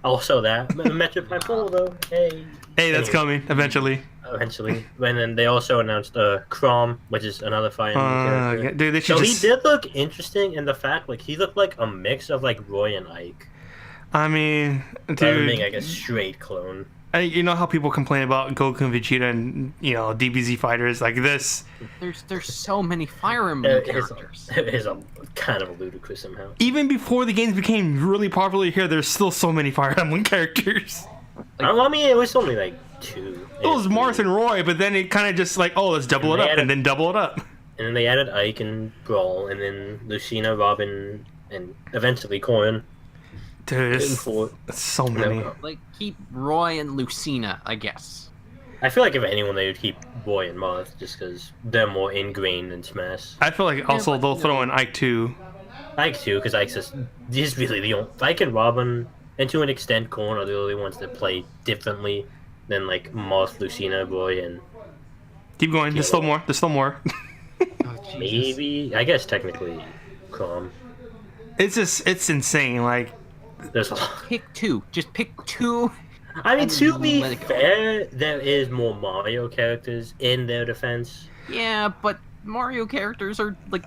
Also that Metroid Prime 4 though. Hey. Hey, that's Anyway, coming eventually. Eventually, and then they also announced Crom, which is another Fire Emblem character. Yeah, dude, they should So just. he did look interesting in the fact, like, he looked like a mix of, like, Roy and Ike. I mean, Rather being, dude. like, a straight clone. You know how people complain about Goku and Vegeta and DBZ fighters like this. There's so many Fire Emblem It is, characters. it is a kind of ludicrous somehow. Even before the games became really popular here, there's still so many Fire Emblem characters. I mean, it was only, like, 2. It was Marth and Roy, but then it kind of just like, oh, let's double it up, and then double it up. And then they added Ike and Brawl, and then Lucina, Robin, and eventually Corrin. Dude, And it's for, so many. Like, keep Roy and Lucina, I guess. I feel like if anyone, they would keep Roy and Marth, just because they're more ingrained in Smash. I feel like also but, they'll throw in Ike too. Ike too, because Ike's just, he's really the only. Ike and Robin, and to an extent, Corrin are the only ones that play differently than like Marth, Lucina, Roy, and Keep going. There's still more. There's still more. Oh, Jesus. maybe, I guess technically, Crom. It's insane. Like, There's a lot. Pick two. Just pick two. I mean, to be Let it go. fair, there is more Mario characters in their defense. Yeah, but Mario characters are, like,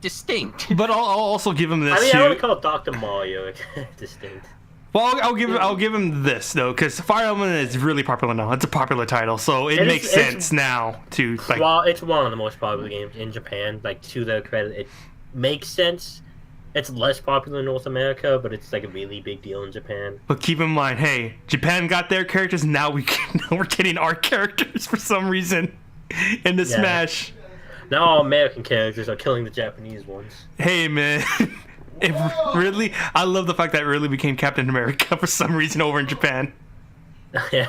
distinct. but I'll also give him this I mean, I too. would call Dr. Mario distinct. Well, I'll give him this though, because Fire Emblem is really popular now. It's a popular title, so it It is- makes it's- sense now to like. Well, it's one of the most popular games in Japan. Like, to their credit, it makes sense. It's less popular in North America, but it's like a really big deal in Japan. But keep in mind, hey, Japan got their characters. Now we're getting our characters for some reason in the Yeah. Smash. Now all American characters are killing the Japanese ones. Hey man, if Ridley, I love the fact that Ridley became Captain America for some reason over in Japan. Yeah.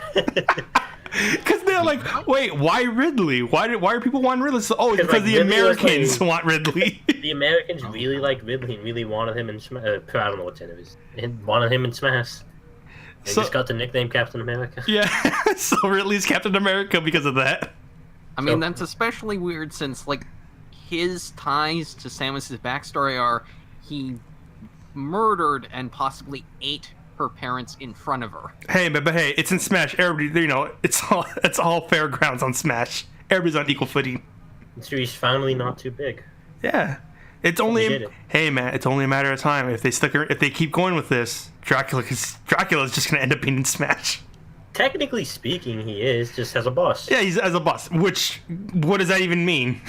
Because they're like, wait, why Ridley? Why are people wanting Ridley? So, oh, it's because like, the Ridley was, Americans like- want Ridley. The Americans really liked Ridley and really wanted him in Smash. I don't know what it is. And wanted him in Smash. They So- just got the nickname Captain America. Yeah, so Ridley's Captain America because of that. I mean, So- that's especially weird since, like, his ties to Samus's backstory are he murdered and possibly ate her parents in front of her. Hey, but hey, it's in Smash. Everybody, it's all fair grounds on Smash. Everybody's on equal footing. So he's finally not too big. Yeah, it's We only did it. hey man, it's only a matter of time if they keep going with this. Dracula's just gonna end up being in Smash. Technically speaking, he is, just as a boss. Yeah, he's as a boss. Which what does that even mean?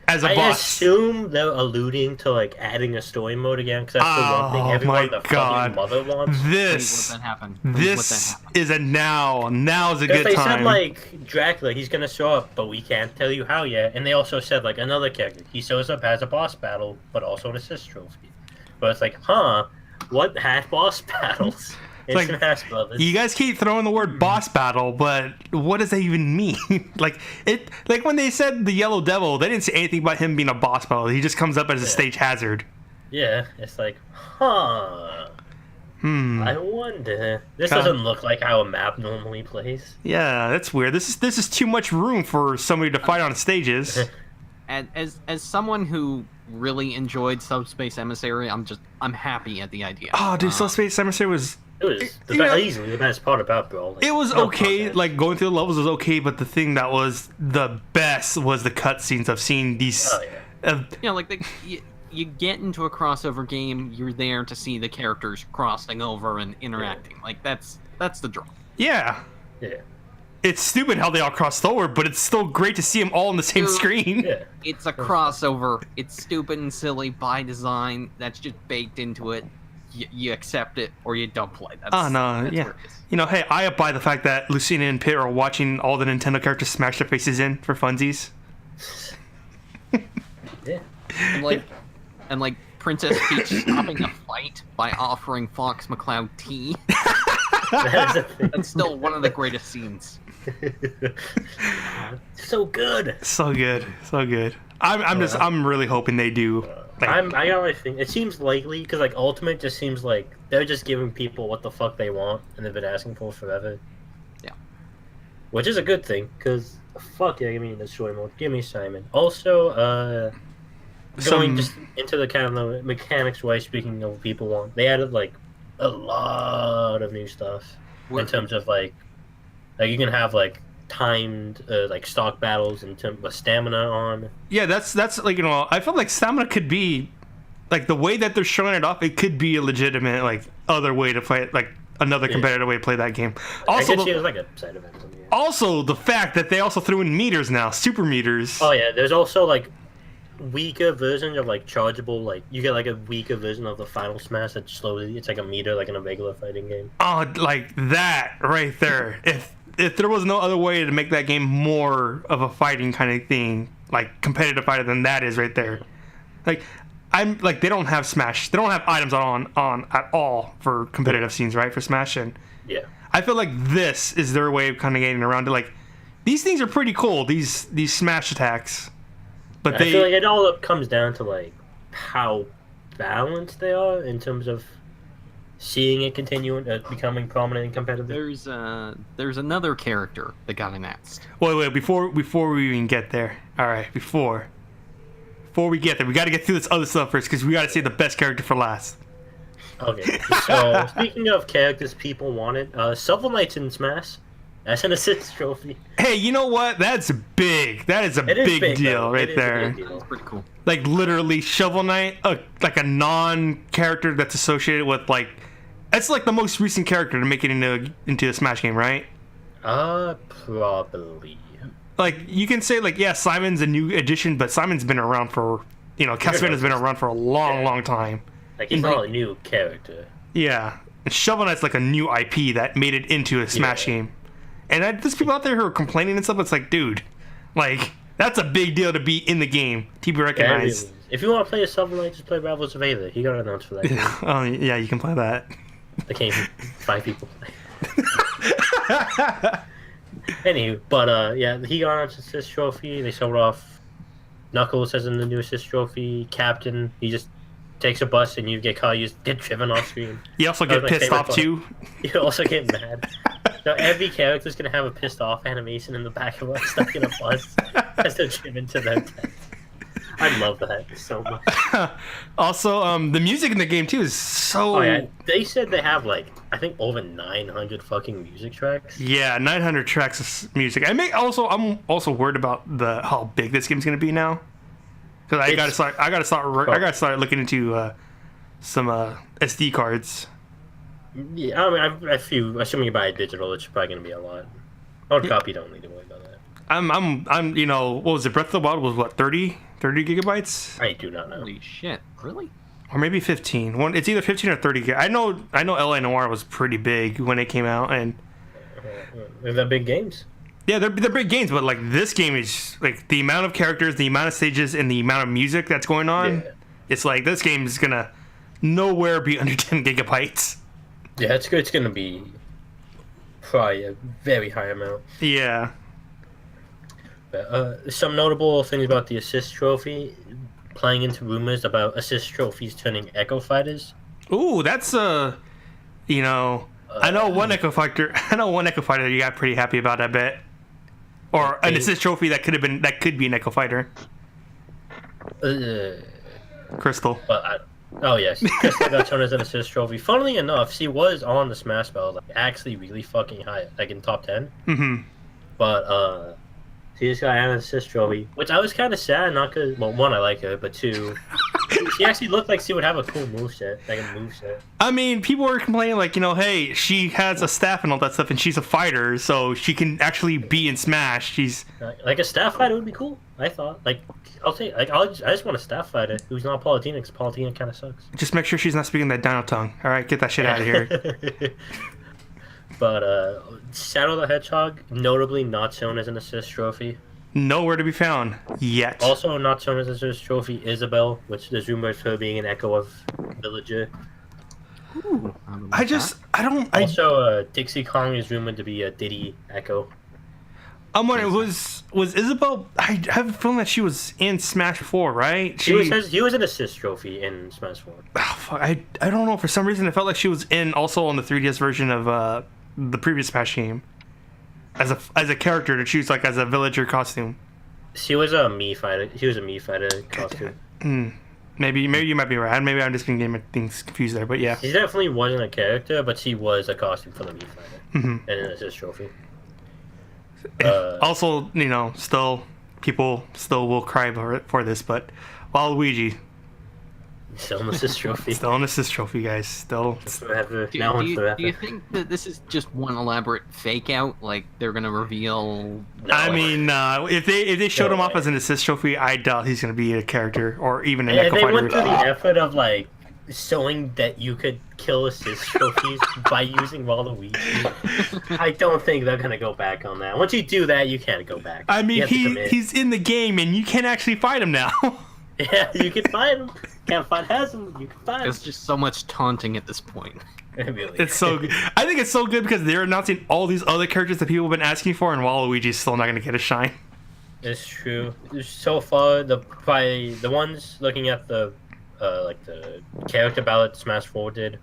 As a I boss. assume they're alluding to like adding a story mode again, because that's the one thing Oh everyone my in the God. fucking mother wants. Please This let that happen. Please let that this happen. is a now. Now is a Because good they time. said like Dracula, he's gonna show up, but we can't tell you how yet. And they also said like another character, he shows up as a boss battle, but also an assist trophy. But it's like, what had boss battles in like, Smash Brothers? You guys keep throwing the word boss battle, but what does that even mean? like when they said the Yellow Devil, they didn't say anything about him being a boss battle. He just comes up as a stage hazard. Yeah, it's like, Hmm. I wonder. This God. doesn't look like how a map normally plays. Yeah, that's weird. This is too much room for somebody to fight on stages. And as someone who really enjoyed Subspace Emissary, I'm happy at the idea. Oh, dude, Soul Space Emissary was It was You know- easily the best part about Brawl. Like, it was no okay. contest. Like going through the levels was okay, but the thing that was the best was the cutscenes of seeing these. Oh, yeah. You know, like you get into a crossover game, you're there to see the characters crossing over and interacting. Like that's the draw. Yeah, Yeah. it's stupid how they all crossed over, but it's still great to see them all on the same Dude. screen. Yeah. It's a crossover. It's stupid and silly by design. That's just baked into it. You accept it or you don't play. That's, Oh no, that's yeah. where it is. Hey, I abide the fact that Lucina and Pit are watching all the Nintendo characters smash their faces in for funsies. Yeah. And like Princess Peach stopping a fight by offering Fox McCloud tea. That's still one of the greatest scenes. So good. So good. So good. I'm really hoping they do. Like, I got my thing. It seems likely because like Ultimate just seems like they're just giving people what the fuck they want and they've been asking for forever. Yeah. Which is a good thing because fuck yeah, give me the story mode. Give me Simon. Also, going just into the kind of the mechanics way. Speaking of what people want, they added like a lot of new stuff in terms of like you can have like timed like stock battles in terms of stamina on. Yeah, that's like, you know, I feel like stamina could be like the way that they're showing it off. It could be a legitimate like other way to play it, like another competitive way to play that game. Also, I guess it was like a side event or something. Also, the fact that they also threw in meters now, super meters. Oh yeah, there's also like weaker versions of like chargeable, like you get like a weaker version of the final smash that slowly it's like a meter like in a regular fighting game. Oh, like that right there. If there was no other way to make that game more of a fighting kind of thing, like competitive fighter than that is right there. Like I'm like they don't have Smash. They don't have items on at all for competitive scenes, right? For Smash, and yeah. I feel like this is their way of kind of getting around it. Like these things are pretty cool. These Smash attacks. But I feel like it all comes down to like how balanced they are in terms of seeing it continue becoming prominent and competitive. There's another character that got announced. Wait, before we even get there. All right, before we get there, we got to get through this other stuff first because we got to see the best character for last. Okay, so speaking of characters people wanted, Shovel Knight's in Smash. That's an assist trophy. Hey, you know what? That's big. That is a big deal right there. That's pretty cool. Like literally, Shovel Knight, like a non-character that's associated with like, it's like the most recent character to make it into a Smash game, right? Probably. Like you can say like, yeah, Simon's a new addition, but Simon's been around for, you know, Castlevania's been around for a long time. Like he's not a new character. Yeah, and Shovel Knight's like a new IP that made it into a Smash game. And there's people out there who are complaining and stuff. It's like, dude, like that's a big deal to be in the game, to be recognized. Yeah, if you want to play a Shovel Knight, just play Rivals of Aether. He got announced for that game. Oh yeah, you can play that. The game 5 people play. Anywho, but yeah, he got an assist trophy. They showed off Knuckles as in the new assist trophy. Captain, he just takes a bus and you get caught, you just get driven off screen. You also get pissed off too. You also get mad. So every character's gonna have a pissed off animation in the back of us stuck in a bus as they're driven to their death. I love that so much. Also, the music in the game too is so. Oh yeah, they said they have like I think over 900 fucking music tracks. Yeah, 900 tracks of music. I'm also worried about how big this game's gonna be now. Because I gotta start looking into some SD cards. Yeah, I mean, assuming you buy it digital, it's probably gonna be a lot. Hard copy, don't need to worry about that. I'm you know, what was it? Breath of the Wild was what, 30 gigabytes? I do not know. Holy shit! Really? Or maybe 15. It's either 15 or 30. I know LA Noire was pretty big when it came out, and they're big games. Yeah, they're big games, but like this game is like the amount of characters, the amount of stages, and the amount of music that's going on. Yeah. It's like this game is gonna nowhere be under 10 gigabytes. Yeah, it's gonna be probably a very high amount. Yeah. But, some notable things about the assist trophy, playing into rumors about assist trophies turning Echo Fighters. Ooh, that's you know, I know one Echo Fighter that you got pretty happy about, I bet. Or an assist trophy that could be an Echo Fighter. Crystal. Oh yes, Crystal got shown as an assist trophy. Funnily enough, she was on the Smash Bros. Like actually really fucking high, like in top 10. Mm-hmm. But she just got an assist trophy, which I was kind of sad, not because one I like her, but two, she actually looked like she would have a cool moveset, like a moveset. I mean, people were complaining like, you know, hey, she has a staff and all that stuff, and she's a fighter, so she can actually be in Smash. She's like a staff fighter would be cool. I thought, like, I'll take, like, I just want a staff fighter who's not Palutena, because Palutena kind of sucks. Just make sure she's not speaking that Dino tongue. All right, get that shit out of here. But Shadow the Hedgehog, notably not shown as an assist trophy. Nowhere to be found yet. Also, not shown as a trophy, Isabel, which there's rumors of her being an echo of Villager. Also, Dixie Kong is rumored to be a Diddy echo. I'm wondering, was Isabel? I have a feeling that she was in Smash 4, right? He was an assist trophy in Smash 4. Oh, fuck, I don't know. For some reason, I felt like she was in also on the 3DS version of the previous Smash game as a character to choose, like as a villager costume. She was a Mii fighter. She was a Mii fighter costume. Maybe you might be right. Maybe I'm just getting things confused there. But yeah, she definitely wasn't a character, but she was a costume for the Mii fighter and an assist trophy. Also, still people still will cry for this, but Waluigi still an assist trophy. Still an assist trophy, guys. Still. Forever. Do you think that this is just one elaborate fake out? Like they're gonna reveal? No. I mean, if they showed him off as an assist trophy, I doubt he's gonna be a character or even an echo they fighter. went through the effort of like showing that you could kill assist trophies by using Waluigi. I don't think they're gonna go back on that. Once you do that, you can't go back. I mean, he's in the game, and you can actually fight him now. Yeah, you can fight him. Can't fight Hasm. You can fight him. It's just so much taunting at this point. Really. It's so good. I think it's so good because they're announcing all these other characters that people have been asking for, and Waluigi's still not going to get a shine. It's true. So far, the ones looking at the character ballot Smash 4 did,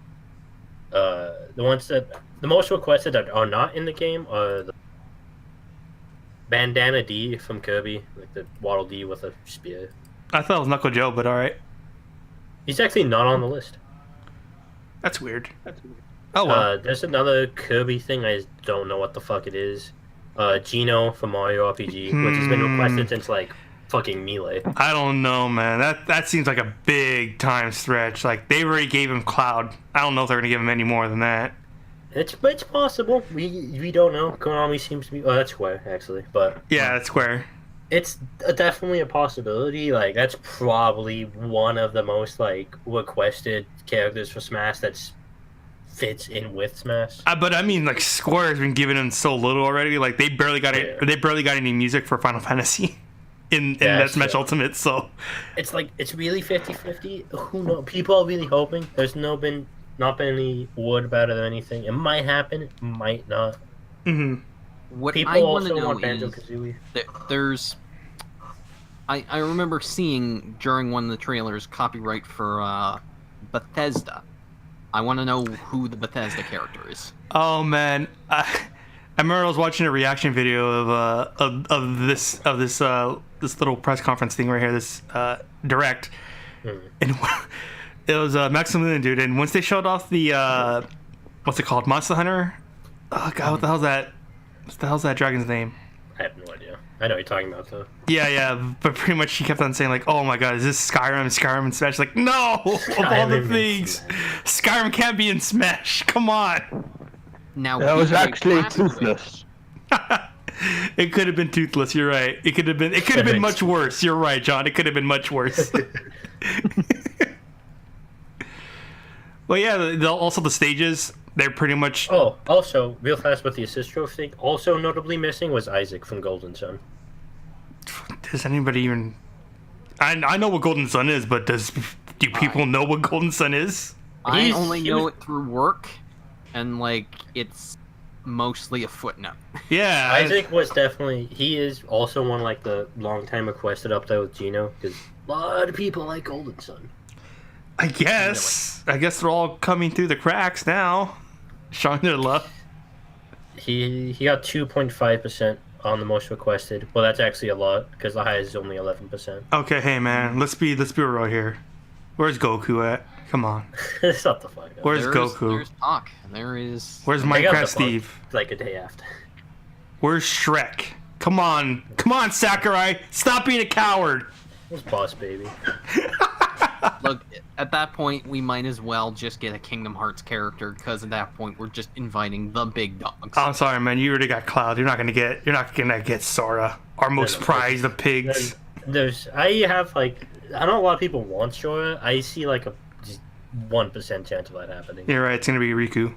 the ones that the most requested that are not in the game are the Bandana D from Kirby, like the Waddle Dee with a spear. I thought it was Knuckle Joe, but alright. He's actually not on the list. That's weird. Oh well. There's another Kirby thing, I just don't know what the fuck it is. Gino from Mario RPG, which has been requested since like fucking Melee. I don't know, man. That seems like a big time stretch. Like they already gave him Cloud. I don't know if they're gonna give him any more than that. It's possible. We don't know. Konami seems to be. Oh, that's Square actually, but yeah, that's Square. It's definitely a possibility. Like that's probably one of the most like requested characters for Smash that's fits in with Smash. But I mean, like Square has been giving him so little already. Like they barely got They barely got any music for Final Fantasy in that Smash Ultimate. So it's like it's really 50-50. Who knows? People are really hoping. There's not been any word about it or anything. It might happen. It might not. Mm-hmm. What people I want to also know want is Banjo-Kazooie. There's. I remember seeing during one of the trailers copyright for Bethesda. I want to know who the Bethesda character is. Oh man, I remember I was watching a reaction video of this little press conference thing right here, this direct, and it was Maximilian dude. And once they showed off the what's it called, Monster Hunter? Oh god, what the hell's that? What the hell's that dragon's name? I have no idea. I know what you're talking about though. Yeah, but pretty much she kept on saying like, "Oh my god, is this Skyrim? Skyrim and Smash?" Like, no, of all the things, Skyrim can't be in Smash. Come on. Now that was actually Toothless. It could have been Toothless. You're right. It could have been much worse. You're right, John. It could have been much worse. Well, yeah. Also the stages. They're pretty much. Oh, also, real fast with the assist trophy thing. Also notably missing was Isaac from Golden Sun. Does anybody even? I know what Golden Sun is, but do people know what Golden Sun is? I only know it through work, and like it's mostly a footnote. Yeah, Isaac was definitely. He is also one like the long time requested up there with Gino because a lot of people like Golden Sun. I guess they're all coming through the cracks now, showing their love. He got 2.5% on the most requested. Well, that's actually a lot because the highest is only 11%. Okay, hey man, let's be real here. Where's Goku at? Come on. Shut the fuck up. Where's Goku? There's Pac. There is. Where's Minecraft Steve? Like a day after. Where's Shrek? Come on, Sakurai, stop being a coward. Where's Boss Baby? Look, at that point, we might as well just get a Kingdom Hearts character because at that point we're just inviting the big dogs. Oh, I'm sorry, man. You already got Cloud. You're not gonna get Sora, our most prized of pigs. I know a lot of people want Sora. I see like a 1% chance of that happening. You're right. It's gonna be Riku.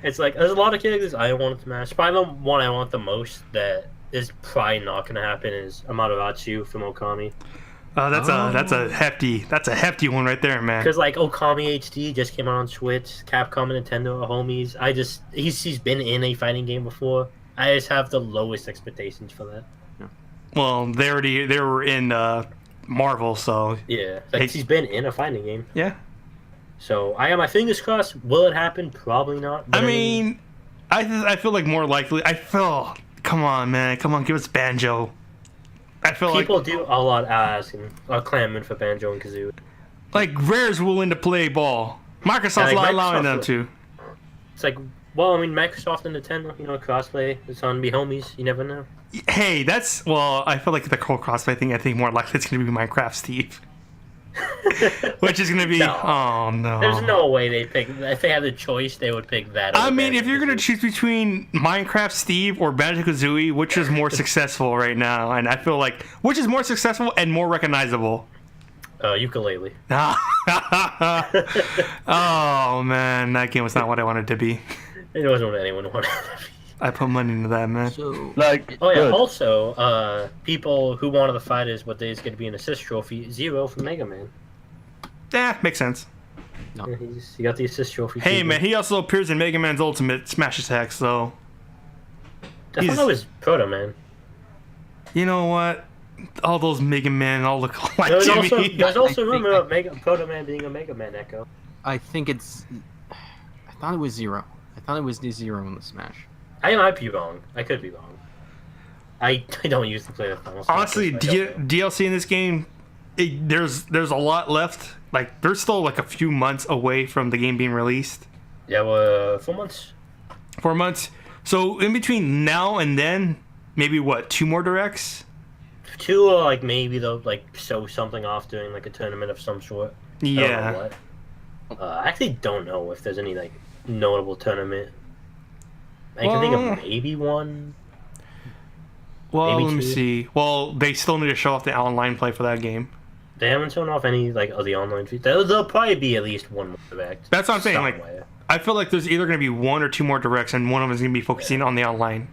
It's like there's a lot of characters I want to smash. Probably the one I want the most that is probably not gonna happen is Amaterasu from Okami. That's a hefty one right there, man. Because like Okami HD just came out on Switch, Capcom and Nintendo are homies. He's been in a fighting game before. I just have the lowest expectations for that. Well, they were in Marvel, so Yeah, like he's been in a fighting game. yeah. So I got my fingers crossed. Will it happen? Probably not. But I mean, I feel like more likely. Come on, man. Come on, give us Banjo. I feel people do a lot asking, clamoring for Banjo and Kazooie. like Rare's willing to play ball. Microsoft's Yeah, like not allowing Microsoft them will- to. It's like, well, I mean, Microsoft and Nintendo, crossplay. It's gonna be homies. You never know. Hey, I feel like the whole crossplay thing. I think more likely it's gonna be Minecraft Steve, which is gonna be. No. Oh no. There's no way they pick. If they had the choice, they would pick that. I over mean, if you're gonna Banjo-Kazooie. choose between Minecraft Steve or Banjo-Kazooie, which is more successful right now? And I feel like which is more successful and more recognizable? Ukulele. Oh man, that game was not what I wanted to be. It wasn't what anyone wanted. I put money into that, man. So, Like, Oh yeah. good. Also, people who wanted to fight is what is going to be an assist trophy. Zero from Mega Man. Yeah, makes sense. no. Yeah, he got the assist trophy. Hey too. man, he also appears in Mega Man's Ultimate Smash Attack, so I he's- thought that was Proto Man. you know what? All those Mega Men all look like There's Jimmy. also I rumor think- of Proto Man being a Mega Man Echo. I think it's. I thought it was Zero. I thought it was the Zero in the Smash. I might be wrong. I could be wrong. I don't usually play the Final Smash, Honestly, so I don't know. DLC in this game, there's a lot left. Like there's still like a few months away from the game being released. Yeah, well, 4 months. 4 months. So in between now and then, maybe what, 2 more directs? 2 or like maybe they'll like show something off during like a tournament of some sort. I don't know Yeah. what. I actually don't know if there's any like notable tournament. I can think Well- of maybe one. Well, Maybe let me 2. see. Well, they still need to show off the online play for that game. They haven't shown off any like of the online features. There'll probably be at least one more direct. That's what I'm saying, like- somewhere. I feel like there's either going to be 1 or 2 more directs, and one of them is going to be focusing on the online.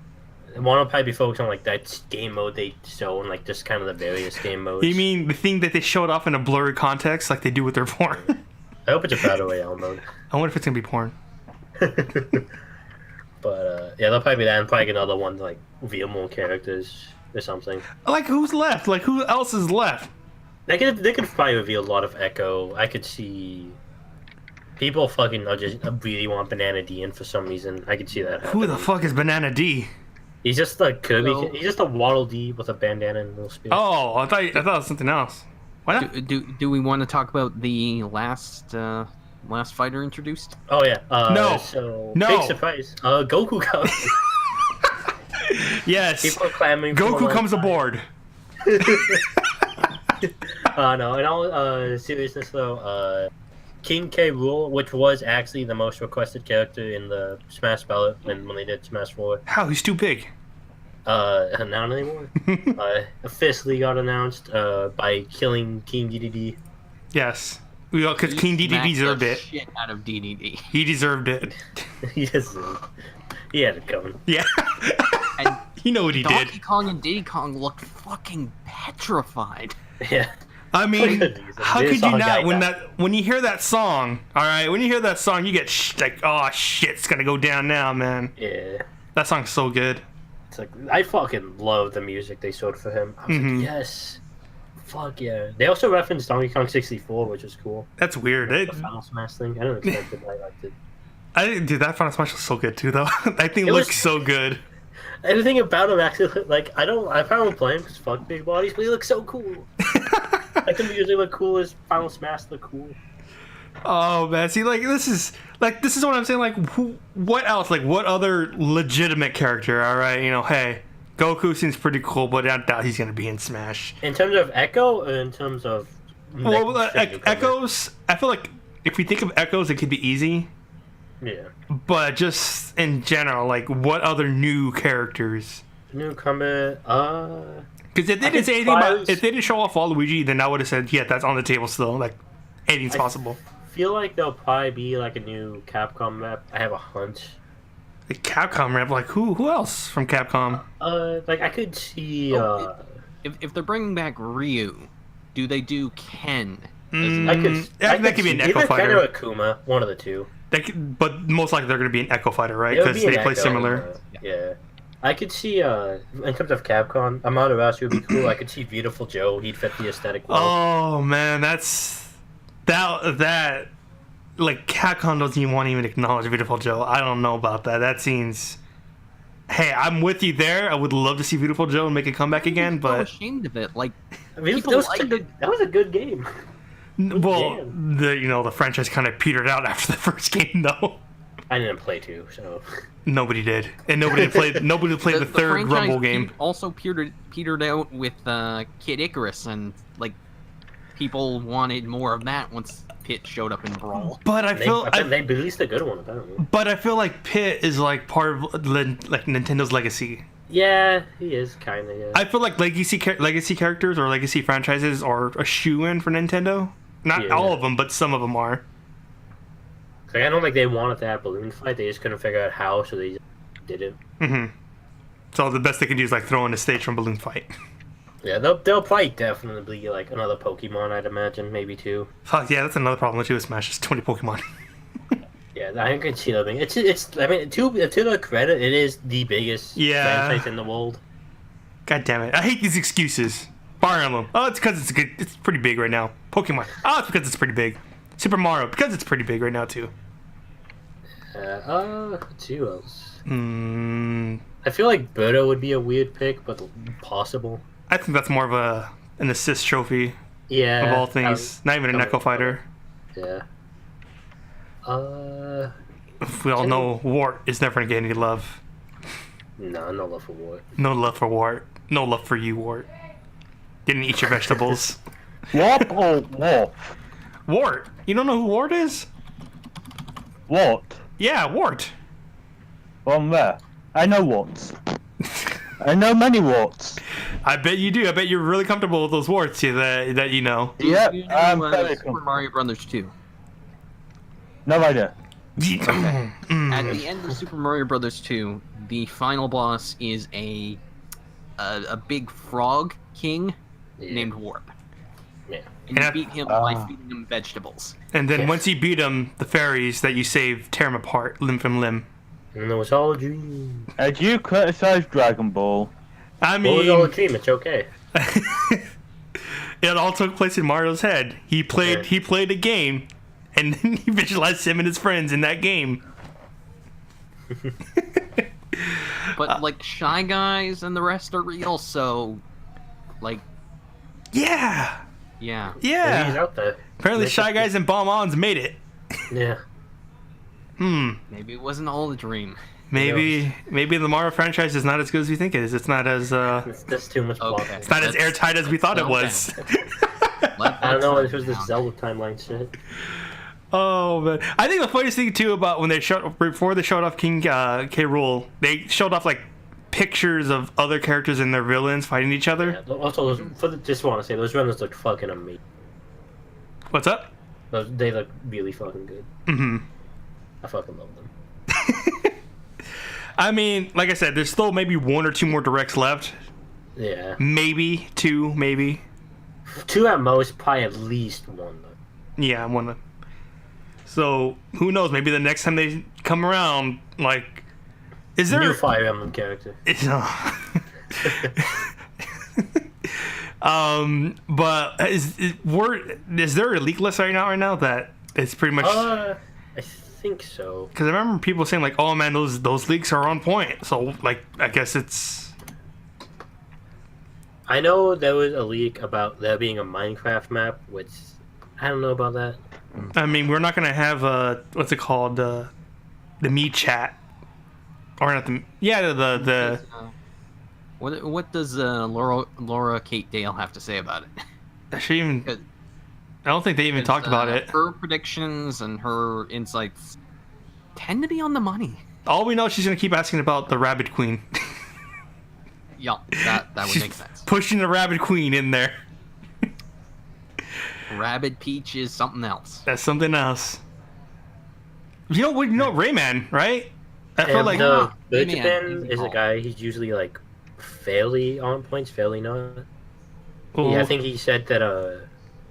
One will probably be focused on like that game mode they show and like just kind of the various game modes. You mean the thing that they showed off in a blurry context, like they do with their porn? I hope it's a Battle Royale mode. I wonder if it's going to be porn. But yeah, there'll probably be that and probably another one to, like reveal more characters or something. Like, who's left? Like, who else is left? They could probably reveal a lot of Echo. I could see people fucking just really want Banana D in for some reason. I could see that. Who the happening. fuck is Banana D? He's just a Kirby. So- He's just a Waddle Dee with a bandana and a little spear. Oh, I thought it was something else. Why not? Do we want to talk about the last fighter introduced? Oh, yeah. No. So No. big surprise. Goku comes. Yes. People are clamoring. for Goku one comes time. aboard. No, in all seriousness though, King K. Rool, which was actually the most requested character in the Smash ballot when they did Smash 4, How? He's too big. not anymore. Officially got announced by killing King DDD. Yes. Because King DDD Smacked deserved the it. Shit out of DDD. He deserved it. Yes, he had it coming. Yeah. And You know what he did. Donkey Kong and Diddy Kong looked fucking petrified. Yeah. I mean, Good reason. how They could saw you a guy not? die. When you hear that song, all right, when you hear that song, you get like, oh shit, it's gonna go down now, man. Yeah. That song's so good. It's like I fucking love the music they showed for him. I was Mhm. like, yes. Fuck yeah. They also referenced Donkey Kong 64, which is cool. That's weird. The Final Smash thing. I didn't expect it, but I liked it. I didn't do that. Final Smash was so good too, though. That thing It was- looks so good. Everything about him actually, like, I probably won't play him because fuck big bodies, but he looks so cool. Like, the music look cool, his Final Smash look cool. Oh man, see, this is what I'm saying. Like, what else? Like, what other legitimate character? All right, hey, Goku seems pretty cool, but I doubt he's gonna be in Smash. In terms of Echo, or in terms of... Well, next gen newcomer? Echoes. I feel like if we think of Echoes, it could be easy. Yeah. But just in general, like, what other new characters? Newcomer, Because if they I didn't think say anything about, Spyros- if they didn't show off Waluigi, then I would have said, yeah, that's on the table still. Like, anything's possible. feel like there'll probably be, like, a new Capcom map. I have a hunch. Like Capcom rep, like who else from Capcom? Like I could see. If they're bringing back Ryu, do they do Ken? I could. That could be an Echo either Ken Fighter. or Akuma, one of the two. But most likely they're going to be an Echo Fighter, right? It would Because be an they play Echo, similar. Yeah. I could see, in terms of Capcom, Amaterasu would be cool. I could see Beautiful Joe. He'd fit the aesthetic well. Oh man, that like Capcom doesn't even want to even acknowledge Beautiful Joe. I don't know about that. That seems. Hey, I'm with you there. I would love to see Beautiful Joe and make a comeback again, I'm but ashamed of it. Like, I mean, people like that was a good game. well, Damn. the franchise kind of petered out after the first game, though. I didn't play two, so. Nobody did, and nobody played the third franchise Rumble game. Also petered out with Kid Icarus, and like people wanted more of that once Pit showed up in Brawl. But I feel they released a good one, apparently. But I feel like Pit is like part of like Nintendo's legacy. Yeah, he is kind of. Yeah. I feel like legacy characters or legacy franchises are a shoe-in for Nintendo. Not all of them, but some of them are. Like, I don't think they wanted to have Balloon Fight. They just couldn't figure out how, so they just did it. Mm-hmm. So the best they can do is like throw in a stage from Balloon Fight. Yeah, they'll probably definitely be like another Pokemon, I'd imagine, maybe two. Fuck yeah, that's another problem with Smash. Is 20 Pokemon. Yeah, I can see that thing. It's. I mean, to their credit, it is the biggest franchise in the world. God damn it! I hate these excuses. Fire Emblem. Oh, it's because it's good. It's pretty big right now. Pokemon. Oh, it's because it's pretty big. Super Mario because it's pretty big right now too. Who else? Mm, I feel like Birdo would be a weird pick, but possible. I think that's more of an assist trophy Yeah. of all things. Not even an Echo Fighter. Yeah. We all know Wart is never gonna get any love. No love for Wart. No love for Wart. No love for you, Wart. Didn't eat your vegetables. What or what? Wart. You don't know who Wart is? What? Yeah, Wart. From there. I know warts. I know many warts. I bet you do. I bet you're really comfortable with those warts that you know. Yep, You I'm know, very Super comfortable. Mario Brothers 2. No idea. At the end of Super Mario Brothers 2, the final boss is a big frog king named Warp. Yeah. And you Yeah. beat him by feeding him vegetables. And then Yes. once you beat them, the fairies that you save tear them apart, limb from limb. And it was all a dream. And you criticize Dragon Ball. I It was all a mean, dream. It's okay. it all took place in Mario's head. He played a game, and then he visualized him and his friends in that game. But like Shy Guys and the rest are real, so like Yeah, yeah. He's yeah. out there. Apparently, Make Shy it- Guys and Bomb-Ons made it. Yeah. Maybe it wasn't all a dream. Maybe the Mario franchise is not as good as we think it is. It's not as That's too much plot. Okay. it's not as airtight as we thought it was. I don't know if it was the Zelda timeline shit. Oh man, I think the funniest thing too about when before they showed off King K. Rool, they showed off like pictures of other characters and their villains fighting each other. Yeah, also, just want to say, those runners look fucking amazing. What's up? They look really fucking good. Mm-hmm. I fucking love them. I mean, like I said, there's still maybe one or two more directs left. Yeah. Maybe two, maybe. Two at most, probably at least one. Though. Yeah, one. So who knows? Maybe the next time they come around, like, is there New Fire Emblem character. It's, but is there a leak list right now that it's pretty much? I think so. Because I remember people saying like, "Oh man, those leaks are on point." So like, I guess it's. I know there was a leak about there being a Minecraft map, which I don't know about that. I mean, we're not gonna have what's it called, the me chat, or not the. What does Laura Kate Dale have to say about it? She even. Because- I don't think they even talked about it. Her predictions and her insights tend to be on the money. All we know, she's gonna keep asking about the Rabbit Queen. Yeah, that would She's make sense. pushing the Rabbit Queen in there. Rabid Peach is something else. That's something else. You know Rayman, right? I feel like the Rayman, Japan easy is a call. guy. He's usually like fairly on points, fairly not. well, Yeah, I think he said that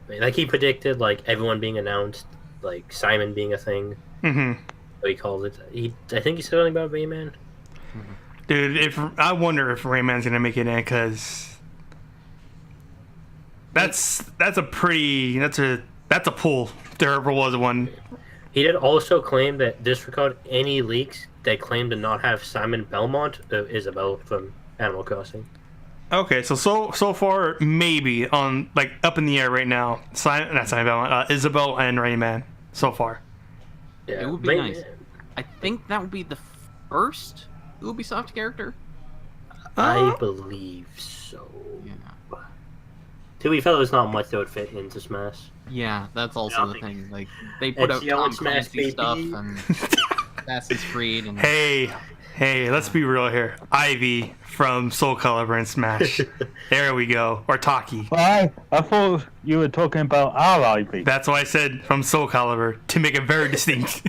like he predicted like everyone being announced, like Simon being a thing. mhm. What he called it. I think he said something about Rayman. Dude, if I wonder if Rayman's gonna make it in, because that's a pull. If there ever was one. He did also claim that disregard any leaks that claim to not have Simon Belmont of Isabel from Animal Crossing. Okay, so far maybe on like up in the air right now. Not Simon Belmont, Isabel and Rayman so far. Yeah, It would be nice. I think that would be the first Ubisoft character. I believe so. Yeah. To be fair, there's not much that would fit into Smash. Yeah, that's also Yeah, the I think- thing. Like they put It's out yelling Tom Smash, Clancy stuff baby. and Assassin's Creed and Hey, let's be real here. Ivy from Soul Calibur and Smash. There we go. Or Taki. I thought you were talking about our IP. That's why I said from Soul Calibur to make it very distinct.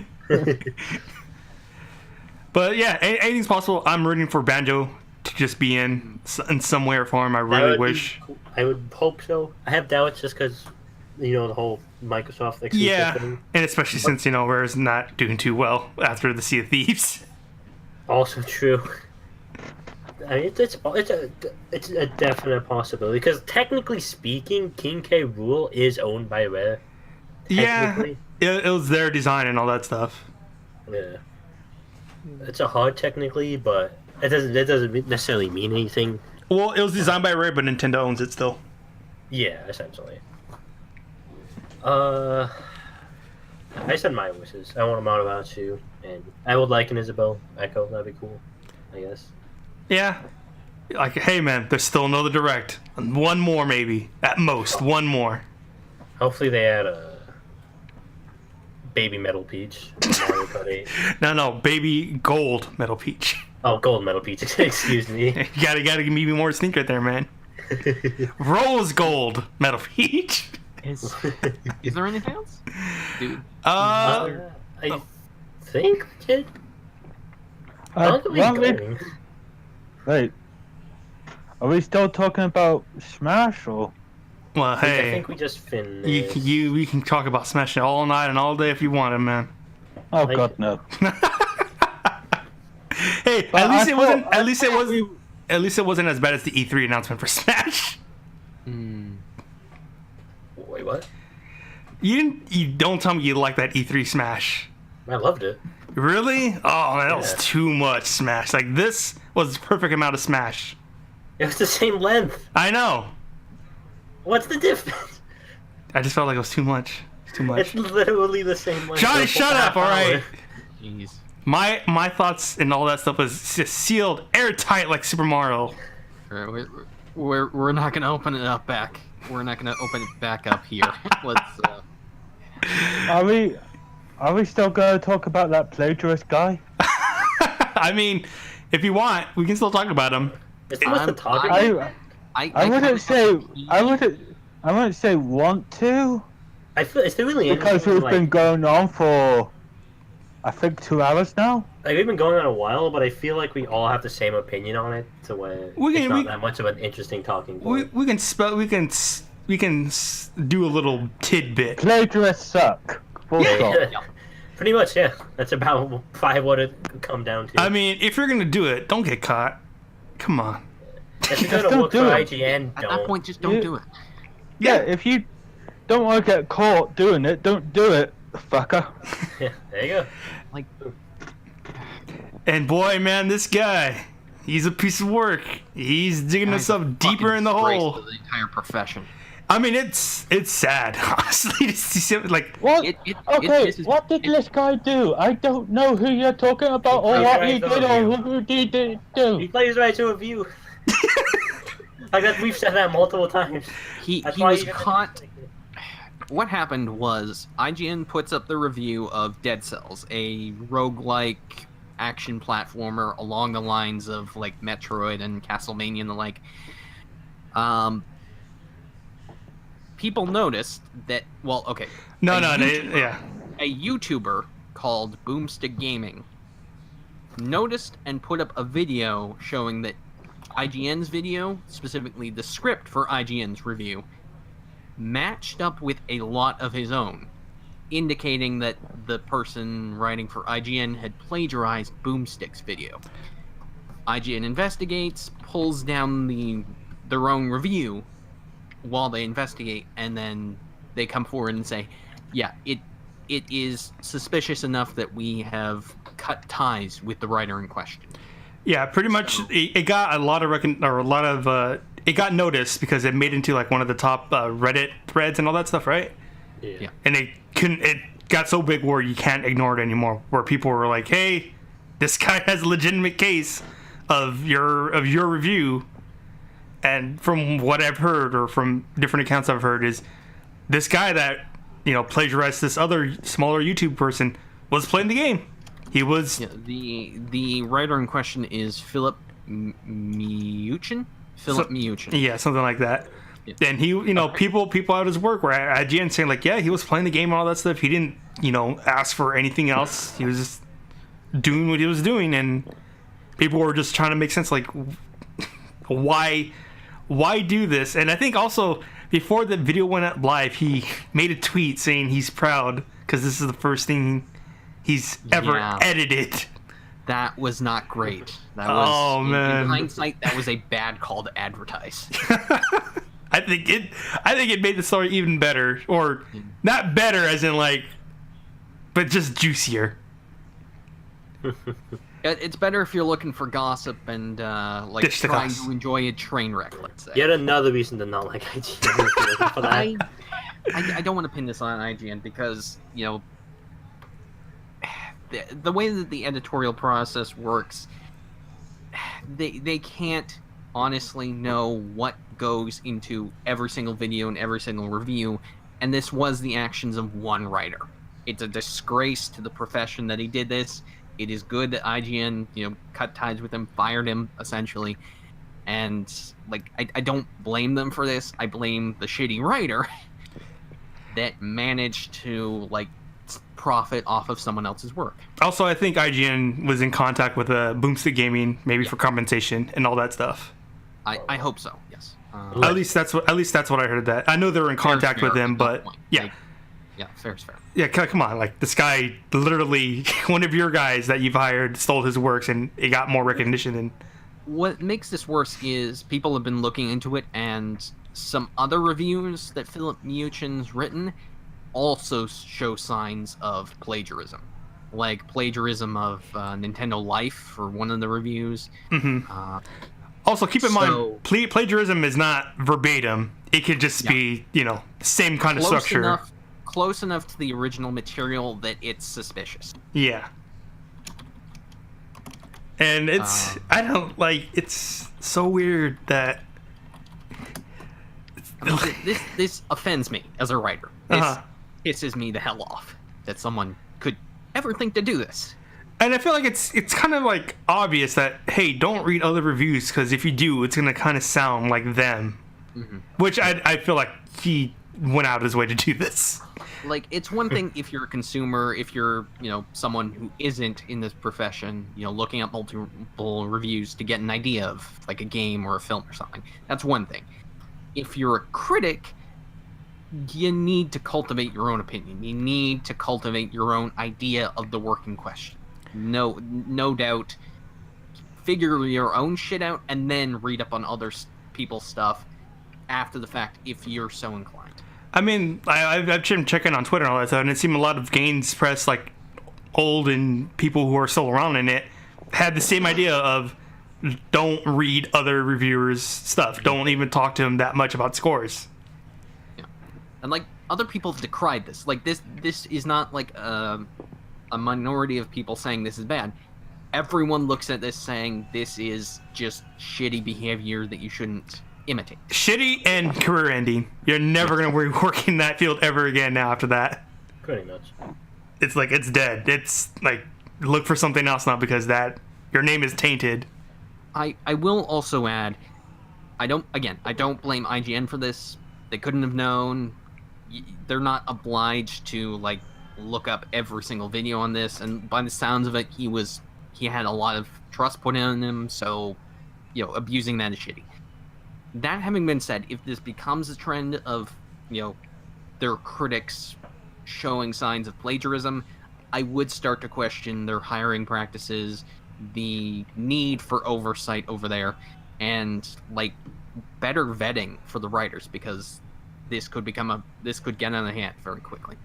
But yeah, anything's possible. I'm rooting for Banjo to just be in some way or form. I That really would be wish. cool. I would hope so. I have doubts just because, the whole Microsoft exclusive Yeah, thing. and especially since Rare's not doing too well after the Sea of Thieves. Also true. I mean, it's a definite possibility because technically speaking, King K. Rool is owned by Rare. Yeah, Technically. it was their design and all that stuff. Yeah. It's a hard technically, but it doesn't necessarily mean anything. Well, it was designed by Rare, but Nintendo owns it still. Yeah, essentially. I said my wishes. I want a Mario too, and I would like an Isabel Echo. That'd be cool, I guess. Yeah. Like, hey man, there's still another direct. One more maybe. At most, one more. Hopefully they add a Baby Metal Peach in Mario Kart 8. No, baby gold Metal Peach. Oh, Gold Metal Peach. Excuse me. You gotta give me more distinct right there, man. Rose gold Metal Peach. is there anything else? Dude. I think we did. How are we Well, going? wait, are we still talking about Smash or? Well, I hey, think we just finished. we can talk about Smash all night and all day if you want it, man. Oh Like- God, no. Hey, But at least I it wasn't. thought- At least it was. At least it wasn't as bad as the E3 announcement for Smash. Wait, what? You don't tell me you like that E3 Smash. I loved it. Really? Oh, that was Yeah. too much Smash. Like this was the perfect amount of Smash. It was the same length. I know. What's the difference? I just felt like it was too much. It's too much. It's literally the same length. Johnny, for a shut half up! All right. hour. Jeez. My thoughts and all that stuff was just sealed airtight like Super Mario. We're not gonna open it up back. We're not gonna open it back up here. Let's. Are we still gonna talk about that plagiarist guy? I mean, if you want, we can still talk about him. It's not the topic. I wouldn't say I wouldn't say want to I feel it's really because interesting. we've Like, been going on for I think 2 hours now. like, we've been going on a while, but I feel like we all have the same opinion on it, to where it's not that much of an interesting talking point. We can do a little tidbit. Plagiarists suck. Full stop. Pretty much, yeah. That's about probably what it could come down to. I mean, if you're gonna do it, don't get caught. Come on. if you're gonna don't work for do it. IGN, At don't. that point, just don't do it. Yeah, if you don't want to get caught doing it, don't do it, fucker. Yeah, there you go. Like, And boy, man, this guy, he's a piece of work. He's digging guy's himself a deeper fucking in the disgrace hole. to the entire profession. I mean, it's sad, honestly. To see him, like, What? Okay, This is- what did this guy do? I don't know who you're talking about or what he did or who he did He do. plays right to a view. Like that, we've said that multiple times. He That's he why was you- caught. What happened was IGN puts up the review of Dead Cells, a roguelike action platformer along the lines of like Metroid and Castlevania and the like. People noticed that. Well, okay. no, A no, YouTuber- yeah. A YouTuber called Boomstick Gaming noticed and put up a video showing that IGN's video, specifically the script for IGN's review, matched up with a lot of his own, indicating that the person writing for IGN had plagiarized Boomstick's video. IGN investigates, pulls down their own review while they investigate, and then they come forward and say, yeah, it is suspicious enough that we have cut ties with the writer in question. Yeah, pretty much. It got a lot of it got noticed because it made into like one of the top Reddit threads and all that stuff, right? Yeah. And it got so big where you can't ignore it anymore. Where people were like, "Hey, this guy has a legitimate case of your review." And from what I've heard, or from different accounts I've heard, is this guy that plagiarized this other smaller YouTube person was playing the game. He was the writer in question is Philip Miuchin. Miuchin. Yeah, something like that. Yeah. And he, people out his work were at IGN saying like, yeah, he was playing the game and all that stuff. He didn't, ask for anything else. He was just doing what he was doing, and people were just trying to make sense, like, why do this? And I think also before the video went up live, he made a tweet saying he's proud because this is the first thing he's ever edited. That was not great. That was, man. In hindsight, that was a bad call to advertise. I think it made the story even better, or not better as in like, but just juicier. It's better if you're looking for gossip and trying to enjoy a train wreck. Let's say. Yet another reason to not like IGN. For that. I don't want to pin this on IGN because the way that the editorial process works, they can't honestly know what goes into every single video and every single review, and this was the actions of one writer. It's a disgrace to the profession that he did this. It is good that IGN, cut ties with him, fired him, essentially. And, I don't blame them for this. I blame the shitty writer that managed to, profit off of someone else's work. Also, I think IGN was in contact with Boomstick Gaming, maybe for compensation and all that stuff. I hope so, yes. At least that's what I heard. That I know they were in contact with him, but yeah. Yeah, fair is fair. Yeah, come on. This guy, literally, one of your guys that you've hired stole his works, and it got more recognition than... What makes this worse is people have been looking into it, and some other reviews that Philip Miuchin's written also show signs of plagiarism. Like plagiarism of Nintendo Life for one of the reviews. Mm-hmm. Also, keep in mind, plagiarism is not verbatim. It could just be, same kind of structure. Close enough to the original material that it's suspicious. Yeah. And it's, it's so weird that... This offends me as a writer. This pisses me the hell off that someone could ever think to do this. And I feel like it's kind of obvious that, hey, don't read other reviews, because if you do, it's going to kind of sound like them. Mm-hmm. Which I feel like he went out of his way to do this. It's one thing if you're a consumer, if you're, someone who isn't in this profession, looking up multiple reviews to get an idea of, a game or a film or something. That's one thing. If you're a critic, you need to cultivate your own opinion. You need to cultivate your own idea of the work in question. No doubt. Figure your own shit out and then read up on other people's stuff after the fact if you're so inclined. I mean, I've been checking on Twitter and all that stuff, and it seemed a lot of games press, old and people who are still around in it, had the same idea of don't read other reviewers' stuff. Don't even talk to them that much about scores. Yeah. And, other people have decried this. This is not, a minority of people saying this is bad. Everyone looks at this saying this is just shitty behavior that you shouldn't imitate. Shitty and career ending. You're never going to work in that field ever again now after that. Pretty much. It's it's dead. It's look for something else now, because your name is tainted. I will also add, I don't blame IGN for this. They couldn't have known. They're not obliged to look up every single video on this, and by the sounds of it, he was he had a lot of trust put in him, so abusing that is shitty. That having been said, if this becomes a trend of their critics showing signs of plagiarism, I would start to question their hiring practices, the need for oversight over there, and better vetting for the writers, because this could get out of hand very quickly.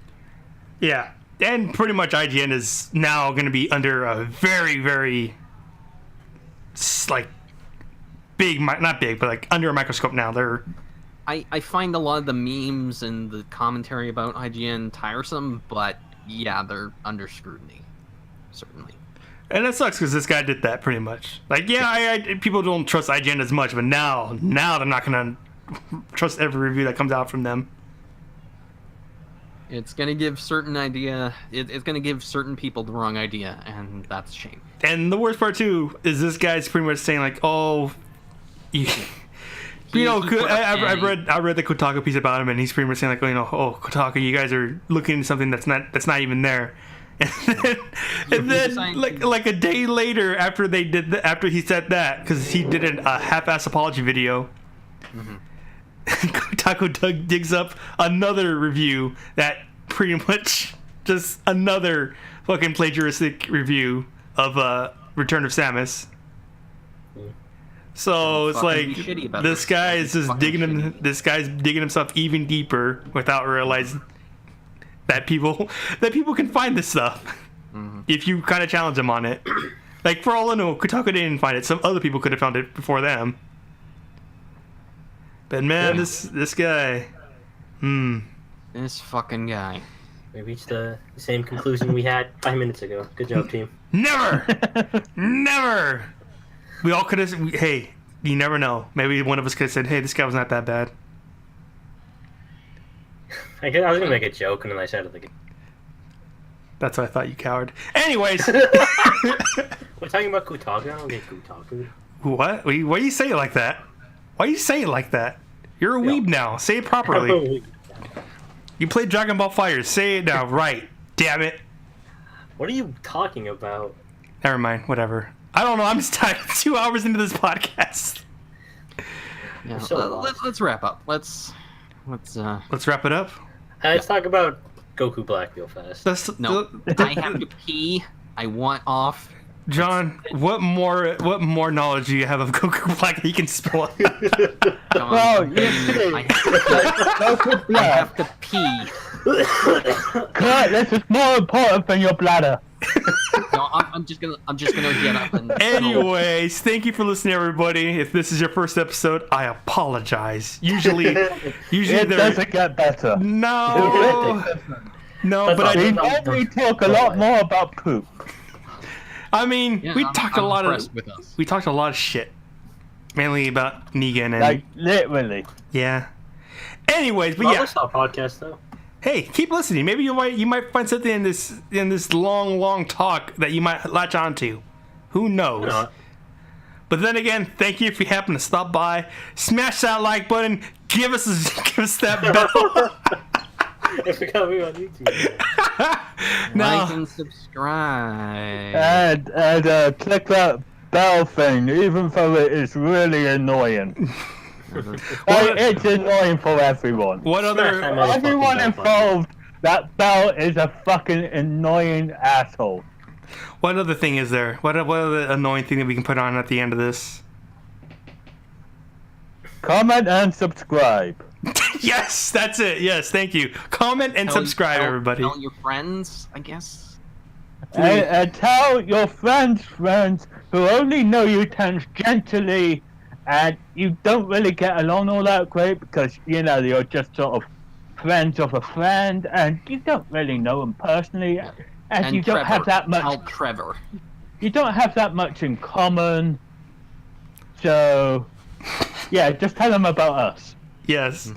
Yeah, and pretty much IGN is now going to be under a very, very big, not big, but under a microscope now. I find a lot of the memes and the commentary about IGN tiresome, but yeah, they're under scrutiny, certainly. And that sucks because this guy did that pretty much. People don't trust IGN as much, but now they're not going to trust every review that comes out from them. It's going to give it's going to give certain people the wrong idea, and that's a shame. And the worst part too is this guy's pretty much saying I read the Kotaku piece about him, and he's pretty much saying Kotaku, you guys are looking at something that's not even there. And then a day later, after he said that, because he did a half-ass apology video, Kotaku digs up another review that pretty much just another fucking plagiaristic review of Return of Samus. So it's this guy is just digging this guy's digging himself even deeper without realizing that people can find this stuff if you kind of challenge them on it. For all I know, Kotaku didn't find it. Some other people could have found it before them. But man, this guy, this fucking guy. We reached the same conclusion we had 5 minutes ago. Good job, team. Never. We all could have. Hey, you never know. Maybe one of us could have said, "Hey, this guy was not that bad." I was gonna make a joke, and then I said it again. That's what I thought, you coward. Anyways, we're talking about Kotaku. I don't get Kotaku. What? Why you say it like that? Why you say it like that? You're a weeb now. Say it properly. You played Dragon Ball FighterZ. Say it now, right? Damn it. What are you talking about? Never mind. Whatever. I don't know. I'm just tired. 2 hours into this podcast. Yeah, let's wrap up. Let's wrap it up. Let's talk about Goku Black real fast. I have to pee. I want off. John, what more knowledge do you have of Goku Black that you can spill? I have to pee. Kurt, this is more important than your bladder. No, I'm just gonna get up and. Anyways, thank you for listening, everybody. If this is your first episode, I apologize. Usually it doesn't get better. No, but we talk a lot more about poop. I mean, we talked a lot of shit, mainly about Negan and literally. Yeah. Anyways, but It's our podcast though. Hey, keep listening. Maybe you might find something in this long talk that you might latch onto. Who knows? But then again, thank you if you happen to stop by. Smash that like button. Give us that bell. I forgot we were on YouTube. Like and subscribe. And click that bell thing, even though it is really annoying. It's annoying for everyone. Everyone involved, that bell is a fucking annoying asshole. What other thing is there? What other annoying thing that we can put on at the end of this? Comment and subscribe. Yes, that's it. Yes, thank you. Comment and subscribe, everybody. Tell your friends, I guess. And tell your friends who only know you tangentially, and you don't really get along all that great because, you're just sort of friends of a friend, and you don't really know them personally, and you don't have that much. Tell Trevor. You don't have that much in common, so yeah, just tell them about us. Yes.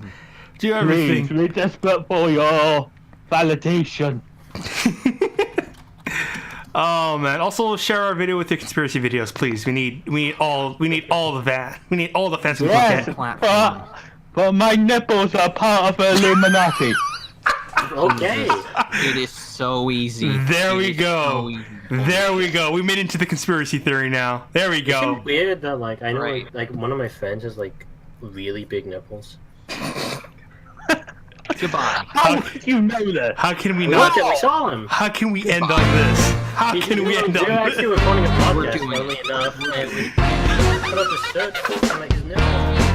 Do everything. Please, we're desperate for your validation. Oh man! Also share our video with your conspiracy videos, please. We need all of that. We need all the fans we can get. But my nipples are part of the Illuminati. Okay. It is so easy. There It we is go. so easy. There we go. We made it into the conspiracy theory now. There we Isn't go. it weird that like I know Right. like one of my friends has like really big nipples. Goodbye. How did you know that? How can we We not? looked at, we saw him. How can we end on this? How can we end We're on actually this? recording a We're podcast, doing funnily it. enough, and we put up a search for like his nipples.